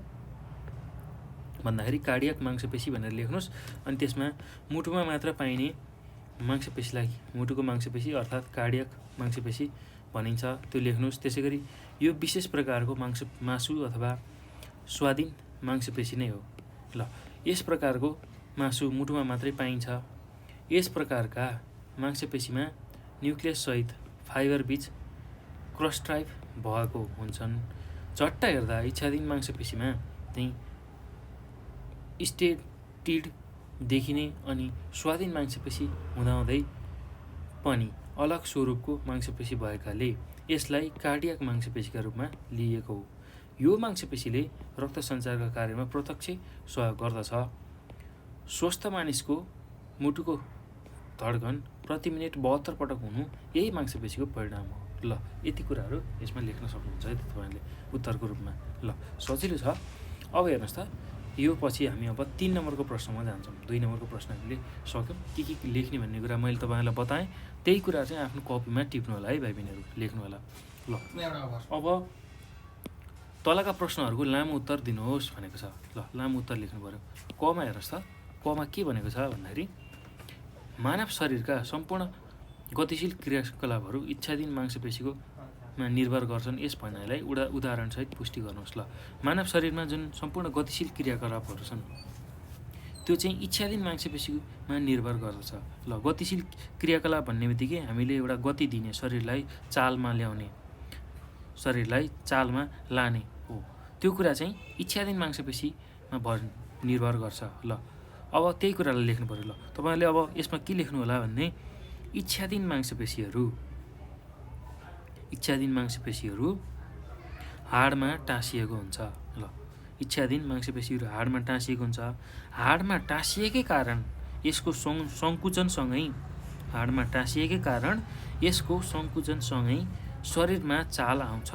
भन्दाखेरि कार्डियक मांसपेशी भनेर लेख्नुहोस्। अनि त्यसमा मुटुमा मात्र पाइने मांसपेशीलाई मुटुको मांसपेशी अर्थात् कार्डियक मांसपेशी भनिन्छ, त्यो लेख्नुहोस्। त्यसै गरी यो विशेष प्रकारको मासु अथवा स्वाधीन मांसपेशी नै हो। ल यस प्रकारको मासु मुटुमा मात्रै पाइन्छ। यस प्रकारका मांसपेशीमा न्युक्लियससहित फाइबर बीच क्रस टाइप भएको हुन्छन्। झट्ट हेर्दा इच्छाधीन मांसपेशीमा चाहिँ स्टेटिड देखिने अनि स्वाधीन मांसपेशी हुँदाहुँदै पनि अलग स्वरूपको मांसपेशी भएकाले यसलाई कार्डियक मांसपेशीका रूपमा लिएको हो। यो मांसपेशीले रक्त सञ्चारका कार्यमा प्रत्यक्ष सहयोग गर्दछ। स्वस्थ मानिसको मुटुको धड्कन प्रति मिनेट 72 पटक हुनु यही मांसपेशीको परिणाम हो। ल यति कुराहरू यसमा लेख्न सक्नुहुन्छ है तपाईँले उत्तरको रूपमा। ल सजिलो छ। अब हेर्नुहोस् त यो पछि हामी अब 3 नम्बरको प्रश्नमा जान्छौँ। 2 नम्बरको प्रश्न हामीले सक्यौँ, के लेख्ने भन्ने कुरा मैले तपाईँलाई बताएँ। त्यही कुरा चाहिँ आफ्नो कपीमा टिप्नु होला है भाइ बहिनीहरू, लेख्नु होला। ल अब तलका प्रश्नहरूको लामो उत्तर दिनुहोस् भनेको छ। ल लामो उत्तर लेख्नु पर्यो। कमा हेर्नुहोस् त, कमा के भनेको छ भन्दाखेरि मानव शरीरका सम्पूर्ण गतिशील क्रियाकलापहरू इच्छाधीन मांसपेशीकोमा निर्भर गर्छन्। यस भनाइलाई उदाहरणसहित पुष्टि गर्नुहोस्। ल मानव शरीरमा जुन सम्पूर्ण गतिशील क्रियाकलापहरू छन् त्यो चाहिँ इच्छाधीन मांसपेशीमा निर्भर गर्दछ। ल गतिशील क्रियाकलाप भन्ने बित्तिकै हामीले एउटा गति दिने, शरीरलाई चालमा ल्याउने, शरीरलाई चालमा लाने हो, त्यो कुरा चाहिँ इच्छाधीन मांसपेशीमा निर्भर गर्छ। ल अब त्यही कुरालाई लेख्नु पर्यो। ल तपाईँहरूले अब यसमा के लेख्नु होला भन्ने इच्छाधीन मांसपेशीहरू हाडमा टाँसिएको हुन्छ। ल इच्छाधीन मांसपेशीहरू हाडमा टाँसिएको हुन्छ। हाडमा टाँसिएकै कारण यसको सङ्कुचनसँगै शरीरमा चाल आउँछ।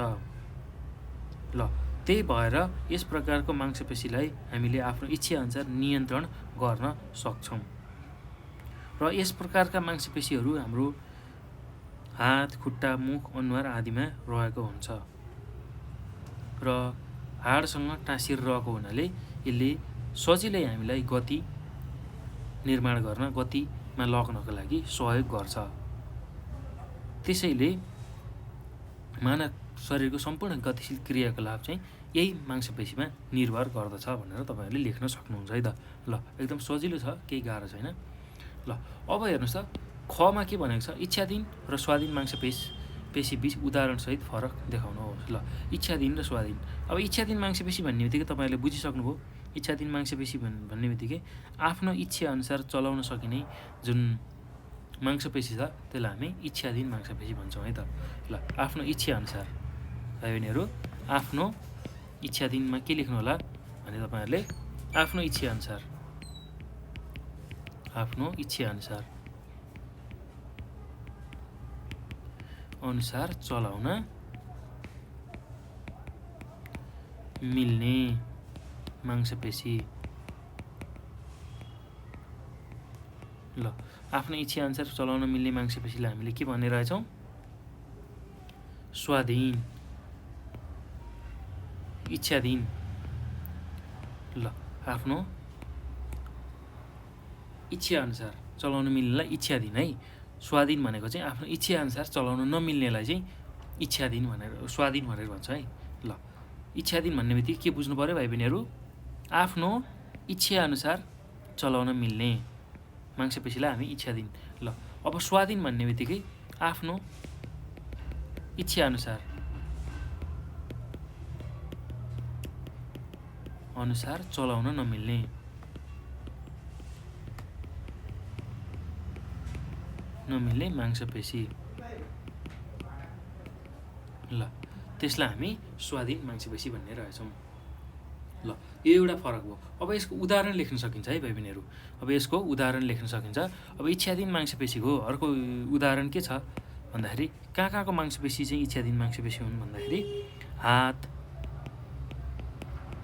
ल त्यही भएर यस प्रकारको मांसपेशीलाई हामीले आफ्नो इच्छाअनुसार नियन्त्रण गर्न सक्छौँ। र यस प्रकारका मांसपेशीहरू हाम्रो हात, खुट्टा, मुख, अनुहार आदिमा रहेको हुन्छ र हाडसँग टाँसिएर रहेको हुनाले यसले सजिलै हामीलाई गति निर्माण गर्न, गतिमा लग्नको लागि सहयोग गर्छ। त्यसैले मानव शरीरको सम्पूर्ण गतिशील क्रियाकलाप चाहिँ यही मांसपेशीमा निर्भर गर्दछ भनेर तपाईँहरूले लेख्न सक्नुहुन्छ है त। ल एकदम सजिलो छ, केही गाह्रो छैन। ल अब हेर्नुहोस् त खमा के भनेको छ, इच्छाधीन र स्वाधीन मांसपेशी बीच उदाहरणसहित फरक देखाउनुहोस्। ल इच्छाधीन र स्वाधीन। अब इच्छाधीन मांसपेशी भन्ने बित्तिकै तपाईँहरूले बुझिसक्नुभयो। इच्छाधीन मांसपेशी भन्ने बित्तिकै आफ्नो इच्छाअनुसार चलाउन सकिने जुन मांसपेशी छ त्यसलाई हामी इच्छाधीन मांसपेशी भन्छौँ है त। ल आफ्नो इच्छाअनुसार भाइ बहिनीहरू, आफ्नो इच्छाधीनमा के लेख्नु होला भने तपाईँहरूले आफ्नो इच्छाअनुसार चलाउन मिल्ने मांसपेशी। ल आफ्नो इच्छाअनुसार चलाउन मिल्ने मांसपेशीलाई हामीले के भनिरहेछौँ? स्वाधीन, इच्छाधीन। ल आफ्नो इच्छाअनुसार चलाउन मिल्नेलाई इच्छाधीन है। स्वाधीन भनेको चाहिँ आफ्नो इच्छाअनुसार चलाउन नमिल्नेलाई चाहिँ स्वाधीन भनेर भन्छ है। ल इच्छाधीन भन्ने बित्तिकै के बुझ्नु पर्यो भाइ बहिनीहरू? आफ्नो इच्छाअनुसार चलाउन मिल्ने मांसपेशीलाई हामी इच्छाधीन। ल अब स्वाधीन भन्ने बित्तिकै आफ्नो इच्छाअनुसार चलाउन नमिल्ने। मांसपेशी। ल त्यसलाई हामी स्वाधीन मांसपेशी भन्ने रहेछौँ। ल यो एउटा फरक हो। अब यसको उदाहरण लेख्न सकिन्छ है भाइ बहिनीहरू। अब यसको उदाहरण लेख्न सकिन्छ। अब इच्छाधीन मांसपेशीको अर्को उदाहरण के छ भन्दाखेरि कहाँको मांसपेशी चाहिँ इच्छाधीन मांसपेशी हुन् भन्दाखेरि हात,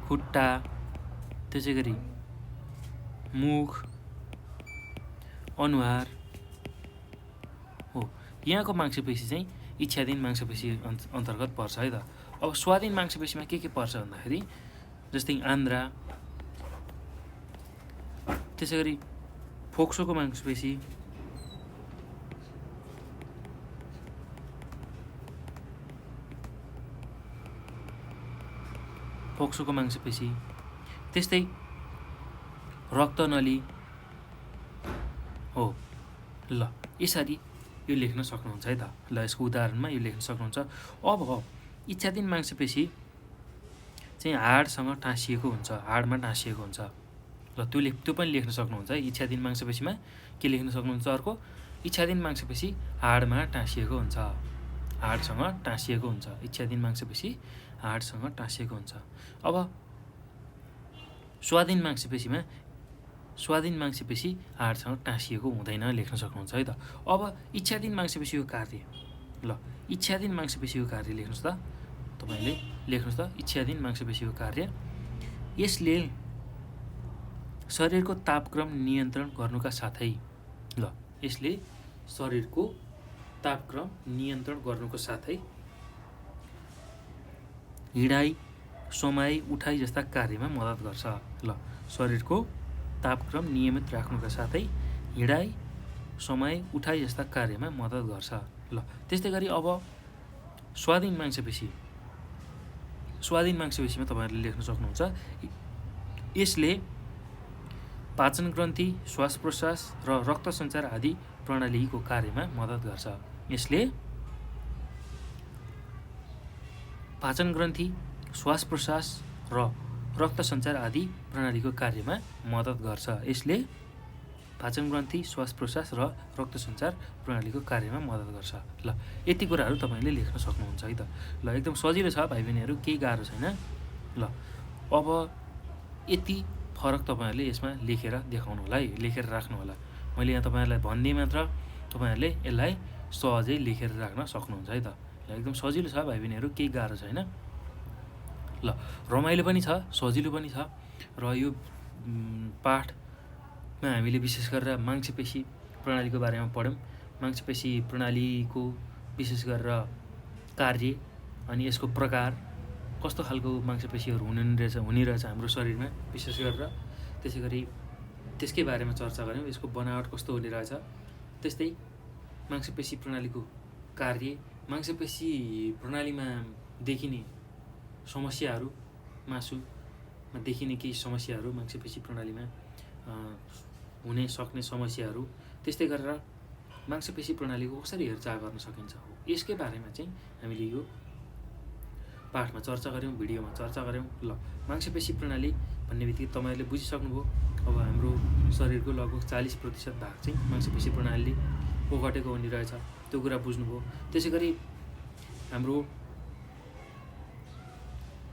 खुट्टा, त्यसै गरी मुख, अनुहार हो। यहाँको मांसपेशी चाहिँ इच्छाधीन मांसपेशी अन्तर्गत पर्छ है त। अब स्वाधीन मांसपेशीमा के पर्छ भन्दाखेरि जस्तै आन्द्रा, त्यसै गरी फोक्सोको मांसपेशी, त्यस्तै रक्तनली हो। ल यसरी यो लेख्न सक्नुहुन्छ है त। ल यसको उदाहरणमा यो लेख्न सक्नुहुन्छ। अब इच्छाधीन मांसपेशी चाहिँ हाडसँग टाँसिएको हुन्छ, हाडमा टाँसिएको हुन्छ। ल त्यो पनि लेख्न सक्नुहुन्छ है। इच्छाधीन मांसपेशीमा के लेख्न सक्नुहुन्छ अर्को, इच्छाधीन मांसपेशी हाडमा टाँसिएको हुन्छ, हाडसँग टाँसिएको हुन्छ। इच्छाधीन मांसपेशी हाडसँग टाँसिएको हुन्छ। अब स्वाधीन मांसपेशी हाडसँग टाँसिएको हुँदैन लेख्न सक्नुहुन्छ है त। अब इच्छाधीन मांसपेशीको कार्य, ल इच्छाधीन मांसपेशीको कार्य लेख्नुहोस् त। तपाईँले लेख्नुहोस् त इच्छाधीन मांसपेशीको कार्य। यसले शरीरको तापक्रम नियन्त्रण गर्नुका साथै, ल यसले शरीरको तापक्रम नियन्त्रण गर्नुको साथै हिँडाइ, समाई, उठाइ जस्ता कार्यमा मद्दत गर्छ। ल शरीरको तापक्रम नियमित राख्नुका साथै हिँडाइ, समाई, उठाइ जस्ता कार्यमा मद्दत गर्छ। ल त्यस्तै गरी अब स्वाधीन मांसपेशीमा तपाईँहरूले लेख्न सक्नुहुन्छ, यसले पाचन ग्रन्थि, श्वास प्रश्वास र रक्त सञ्चार आदि प्रणालीको कार्यमा मद्दत गर्छ। यसले पाचन ग्रन्थि, श्वास प्रश्वास र रक्त सञ्चार आदि प्रणालीको कार्यमा मद्दत गर्छ। यसले पाचन ग्रन्थि, श्वास प्रश्वास र रक्त सञ्चार प्रणालीको कार्यमा मद्दत गर्छ। ल यति कुराहरू तपाईँले लेख्न सक्नुहुन्छ है त। ल एकदम सजिलो छ भाइ बहिनीहरू, केही गाह्रो छैन। ल अब यति फरक तपाईँहरूले यसमा लेखेर देखाउनु होला है, लेखेर राख्नु होला। मैले यहाँ तपाईँहरूलाई भनिदिएँ मात्र, तपाईँहरूले यसलाई सहजै लेखेर राख्न सक्नुहुन्छ है त। ल एकदम सजिलो छ भाइ बहिनीहरू, केही गाह्रो छैन। ल रमाइलो पनि छ, सजिलो पनि छ। र यो पाठमा हामीले विशेष गरेर मांसपेशी प्रणालीको बारेमा पढ्यौँ। मांसपेशी प्रणालीको विशेष गरेर कार्य अनि यसको प्रकार, कस्तो खालको मांसपेशीहरू हुने रहेछ हाम्रो शरीरमा विशेष गरेर, त्यसै गरी त्यसकै बारेमा चर्चा गऱ्यौँ। यसको बनावट कस्तो हुने रहेछ, त्यस्तै मांसपेशी प्रणालीको कार्य, मांसपेशी प्रणालीमा देखिने समस्याहरू, मासुमा देखिने केही समस्याहरू, मांसपेशी प्रणालीमा हुने सक्ने समस्याहरू, त्यस्तै गरेर मांसपेशी प्रणालीको कसरी हेरचाह गर्न सकिन्छ, यसकै बारेमा चाहिँ हामीले यो पाठमा चर्चा गऱ्यौँ, भिडियोमा चर्चा गऱ्यौँ। ल मांसपेशी प्रणाली भन्ने बित्तिकै तपाईँहरूले बुझिसक्नुभयो। अब हाम्रो शरीरको लगभग 40% भाग चाहिँ मांसपेशी प्रणालीले ओगटेको हुने रहेछ, त्यो कुरा बुझ्नुभयो। त्यसै गरी हाम्रो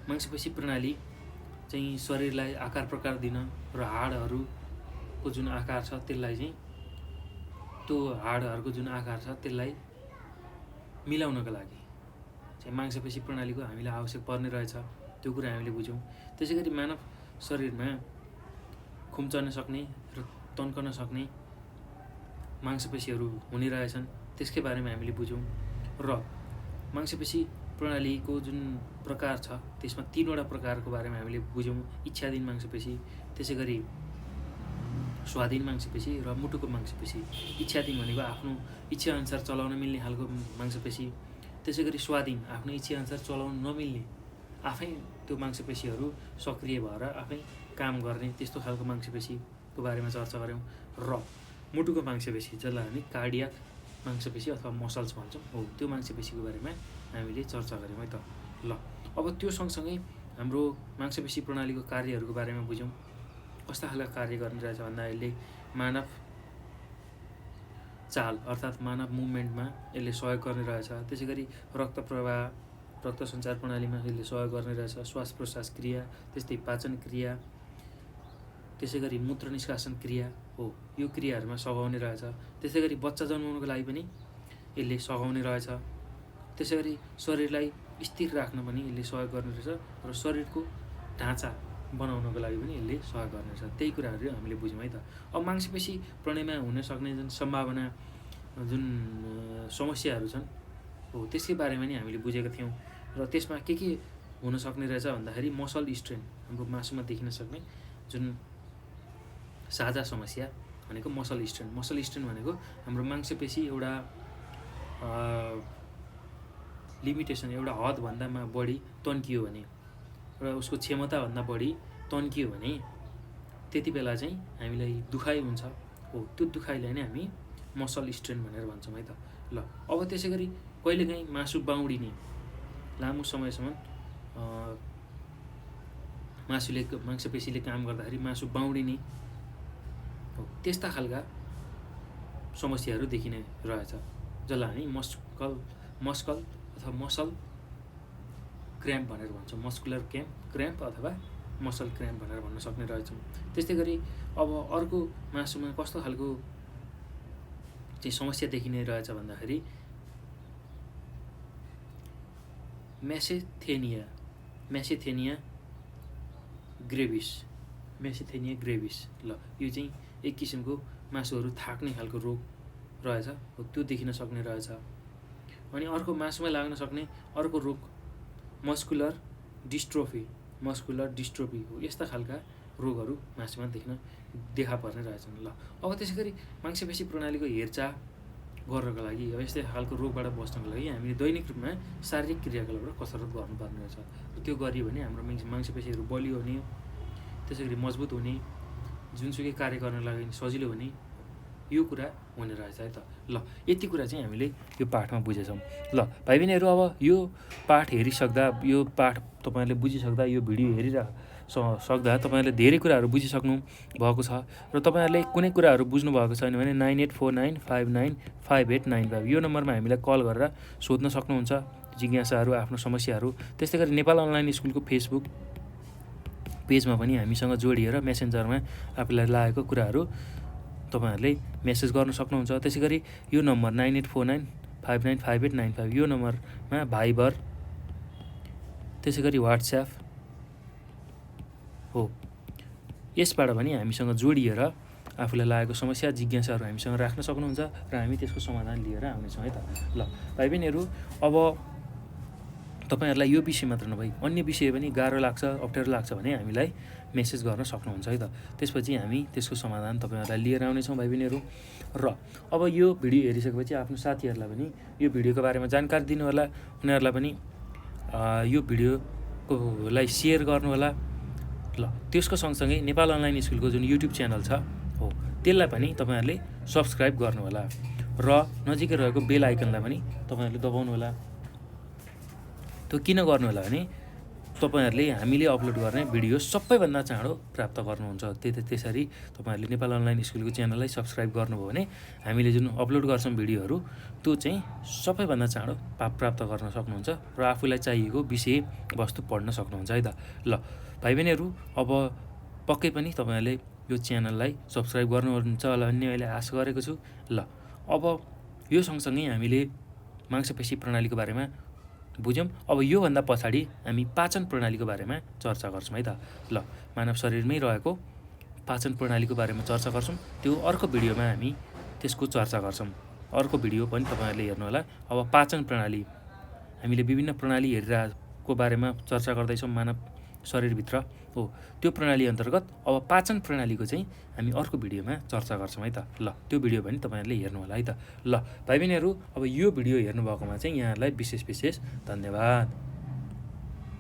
मांसपेशी प्रणाली चाहिँ शरीरलाई आकार प्रकार दिन र हाडहरूको जुन आकार छ त्यसलाई चाहिँ, त्यो हाडहरूको जुन आकार छ त्यसलाई मिलाउनका लागि चाहिँ मांसपेशी प्रणालीको हामीलाई आवश्यक पर्ने रहेछ, त्यो कुरा हामीले बुझ्यौँ। त्यसै गरी मानव शरीरमा खुम्चन सक्ने र तन्कन सक्ने मांसपेशीहरू हुने रहेछन्, त्यसकै बारेमा हामीले बुझ्यौँ। र मांसपेशी प्रणालीको जुन प्रकार छ त्यसमा 3वटा प्रकारको बारेमा हामीले बुझ्यौँ। इच्छाधीन मांसपेशी, त्यसै गरी स्वाधीन मांसपेशी र मुटुको मांसपेशी। इच्छाधीन भनेको आफ्नो इच्छाअनुसार चलाउन मिल्ने खालको मांसपेशी, त्यसै गरी स्वाधीन आफ्नो इच्छाअनुसार चलाउन नमिल्ने, आफै त्यो मांसपेशीहरू सक्रिय भएर आफै काम गर्ने त्यस्तो खालको मांसपेशीको बारेमा चर्चा गऱ्यौँ। र मुटुको मांसपेशी जसलाई हामी कार्डियाक मांसपेशी अथवा मसल्स भन्छौँ हो त्यो मांसपेशीको बारेमा हामीले चर्चा गऱ्यौँ है त। ल अब त्यो सँगसँगै हाम्रो मांसपेशी प्रणालीको कार्यहरूको बारेमा बुझ्यौँ। कस्ता खालका कार्य गरिरहेछ भन्दा यसले मानव चाल अर्थात् मानव मुभमेन्टमा यसले सहयोग गर्ने रहेछ। त्यसै गरी रक्त प्रवाह रक्त सञ्चार प्रणालीमा यसले सहयोग गर्ने रहेछ। श्वास प्रश्वास क्रिया, त्यस्तै पाचन क्रिया, त्यसै गरी मूत्र निष्कासन क्रिया हो यो क्रियाहरूमा सघाउने रहेछ। त्यसै गरी बच्चा जन्माउनुको लागि पनि यसले सघाउने रहेछ। त्यसै गरी शरीरलाई स्थिर राख्न पनि यसले सहयोग गर्ने रहेछ र शरीरको ढाँचा बनाउनको लागि पनि यसले सहयोग गर्ने रहेछ। त्यही कुराहरू हामीले बुझ्यौँ है त। अब मांसपेशी प्रणालीमा हुन सक्ने जुन सम्भावना जुन समस्याहरू छन् हो त्यसकै बारेमा नि हामीले बुझेका थियौँ र त्यसमा के हुन सक्ने रहेछ भन्दाखेरि मसल स्ट्रेन हाम्रो मासुमा देखिन सक्ने जुन साझा समस्या भनेको मसल स्ट्रेन भनेको हाम्रो मांसपेशी एउटा लिमिटेसन एउटा हदभन्दा बढी तन्कियो भने र उसको क्षमताभन्दा बढी तन्कियो भने त्यति बेला चाहिँ हामीलाई दुखाइ हुन्छ हो त्यो दुखाइलाई नै हामी मसल स्ट्रेन भनेर भन्छौँ है त। ल अब त्यसै गरी कहिलेकाहीँ मासु बाउडिने लामो समयसम्म मांसपेशीले काम गर्दाखेरि मासु बाउडिने हो त्यस्ता खालका समस्याहरू देखिने रहेछ जसलाई हामी मस्कल अथवा मसल क्र्याम्प भनेर भन्छौँ। मस्कुलर क्र्याम्प अथवा मसल क्र्याम्प भनेर भन्न सक्ने रहेछौँ। त्यस्तै गरी अब अर्को मासुमा कस्तो खालको चाहिँ समस्या देखिने रहेछ भन्दाखेरि म्यासेथेनिया ग्रेभिस ल यो चाहिँ एक किसिमको मासुहरू थाक्ने खालको रोग रहेछ हो त्यो देखिन सक्ने रहेछ। अनि अर्को मासुमा लाग्न सक्ने अर्को रोग मस्कुलर डिस्ट्रोफी हो यस्ता खालका रोगहरू मासुमा देखा पर्ने रहेछन्। ल अब त्यसै गरी मांसपेशी प्रणालीको हेरचाह गर्नको लागि यस्तै खालको रोगबाट बच्नको लागि हामीले दैनिक रूपमा शारीरिक क्रियाकलाप र कसरत गर्नुपर्ने रहेछ र त्यो गरियो भने हाम्रो मांसपेशीहरू बलियो हुने त्यसै गरी मजबुत हुने जुनसुकै कार्य गर्न लागि सजिलो हुने यो कुरा हुने रहेछ है त। ल यति कुरा चाहिँ हामीले यो पाठमा बुझेछौँ। ल भाइ बहिनीहरू अब यो पाठ हेरिसक्दा यो पाठ तपाईँहरूले बुझिसक्दा यो भिडियो सक्दा तपाईँहरूले धेरै कुराहरू बुझिसक्नु भएको छ र तपाईँहरूले कुनै कुराहरू बुझ्नु भएको छैन भने 9849595895 यो नम्बरमा हामीलाई कल गरेर सोध्न सक्नुहुन्छ जिज्ञासाहरू आफ्नो समस्याहरू। त्यस्तै गरी नेपाल अनलाइन स्कुलको फेसबुक पेजमा पनि हामीसँग जोडिएर मेसेन्जरमा आफूलाई लागेको कुराहरू तपाईँहरूले मेसेज गर्न सक्नुहुन्छ। त्यसै गरी यो नम्बर 9849595895 यो नम्बरमा भाइबर त्यसै गरी वाट्सएप हो यसबाट पनि हामीसँग जोडिएर आफूलाई लागेको समस्या जिज्ञासाहरू हामीसँग राख्न सक्नुहुन्छ र हामी त्यसको समाधान लिएर आउनेछौँ है त। ल भाइ बहिनीहरू अब तपाईँहरूलाई यो विषय मात्र नभई अन्य विषय पनि गाह्रो लाग्छ अप्ठ्यारो लाग्छ भने हामीलाई मेसेज गर्न सक्नुहुन्छ है त। त्यसपछि हामी त्यसको समाधान तपाईँहरूलाई लिएर आउनेछौँ भाइ बहिनीहरू। र अब यो भिडियो हेरिसकेपछि आफ्नो साथीहरूलाई पनि यो भिडियोको बारेमा जानकारी दिनु होला, उनीहरूलाई पनि यो भिडियोलाई सेयर गर्नु होला। ल त्यसको सँगसँगै नेपाल अनलाइन स्कुलको जुन युट्युब च्यानल छ हो त्यसलाई पनि तपाईँहरूले सब्सक्राइब गर्नु होला र नजिकै रहेको बेल आइकनलाई पनि तपाईँहरूले दबाउनु होला। त्यो किन गर्नु होला भने तपाईँहरूले हामीले अपलोड गर्ने भिडियो सबैभन्दा चाँडो प्राप्त गर्नुहुन्छ। त्यसरी तपाईँहरूले नेपाल अनलाइन स्कुलको च्यानललाई सब्सक्राइब गर्नुभयो भने हामीले जुन अपलोड गर्छौँ भिडियोहरू त्यो चाहिँ सबैभन्दा चाँडो प्राप्त गर्न सक्नुहुन्छ र आफूलाई चाहिएको विषय वस्तु पढ्न सक्नुहुन्छ है त। ल भाइ बहिनीहरू अब पक्कै पनि तपाईँहरूले यो च्यानललाई सब्सक्राइब गर्नुहुन्छ होला भन्ने मैले आशा गरेको छु। ल अब यो सँगसँगै हामीले मांसपेशी प्रणालीको बारेमा बुझ्यौँ। अब योभन्दा पछाडि हामी पाचन प्रणालीको बारेमा चर्चा गर्छौँ है त। ल मानव शरीरमै रहेको पाचन प्रणालीको बारेमा चर्चा गर्छौँ। त्यो अर्को भिडियोमा हामी त्यसको चर्चा गर्छौँ। अर्को भिडियो पनि तपाईँहरूले हेर्नु होला। अब पाचन प्रणाली हामीले विभिन्न प्रणाली हेरिरहेको बारेमा चर्चा गर्दैछौँ मानव शरीरभित्र हो त्यो प्रणाली अन्तर्गत अब पाचन प्रणालीको चाहिँ हामी अर्को भिडियोमा चर्चा गर्छौँ है त। ल त्यो भिडियो पनि तपाईँहरूले हेर्नु होला है त। ल भाइ बहिनीहरू अब यो भिडियो हेर्नुभएकोमा चाहिँ यहाँहरूलाई विशेष धन्यवाद।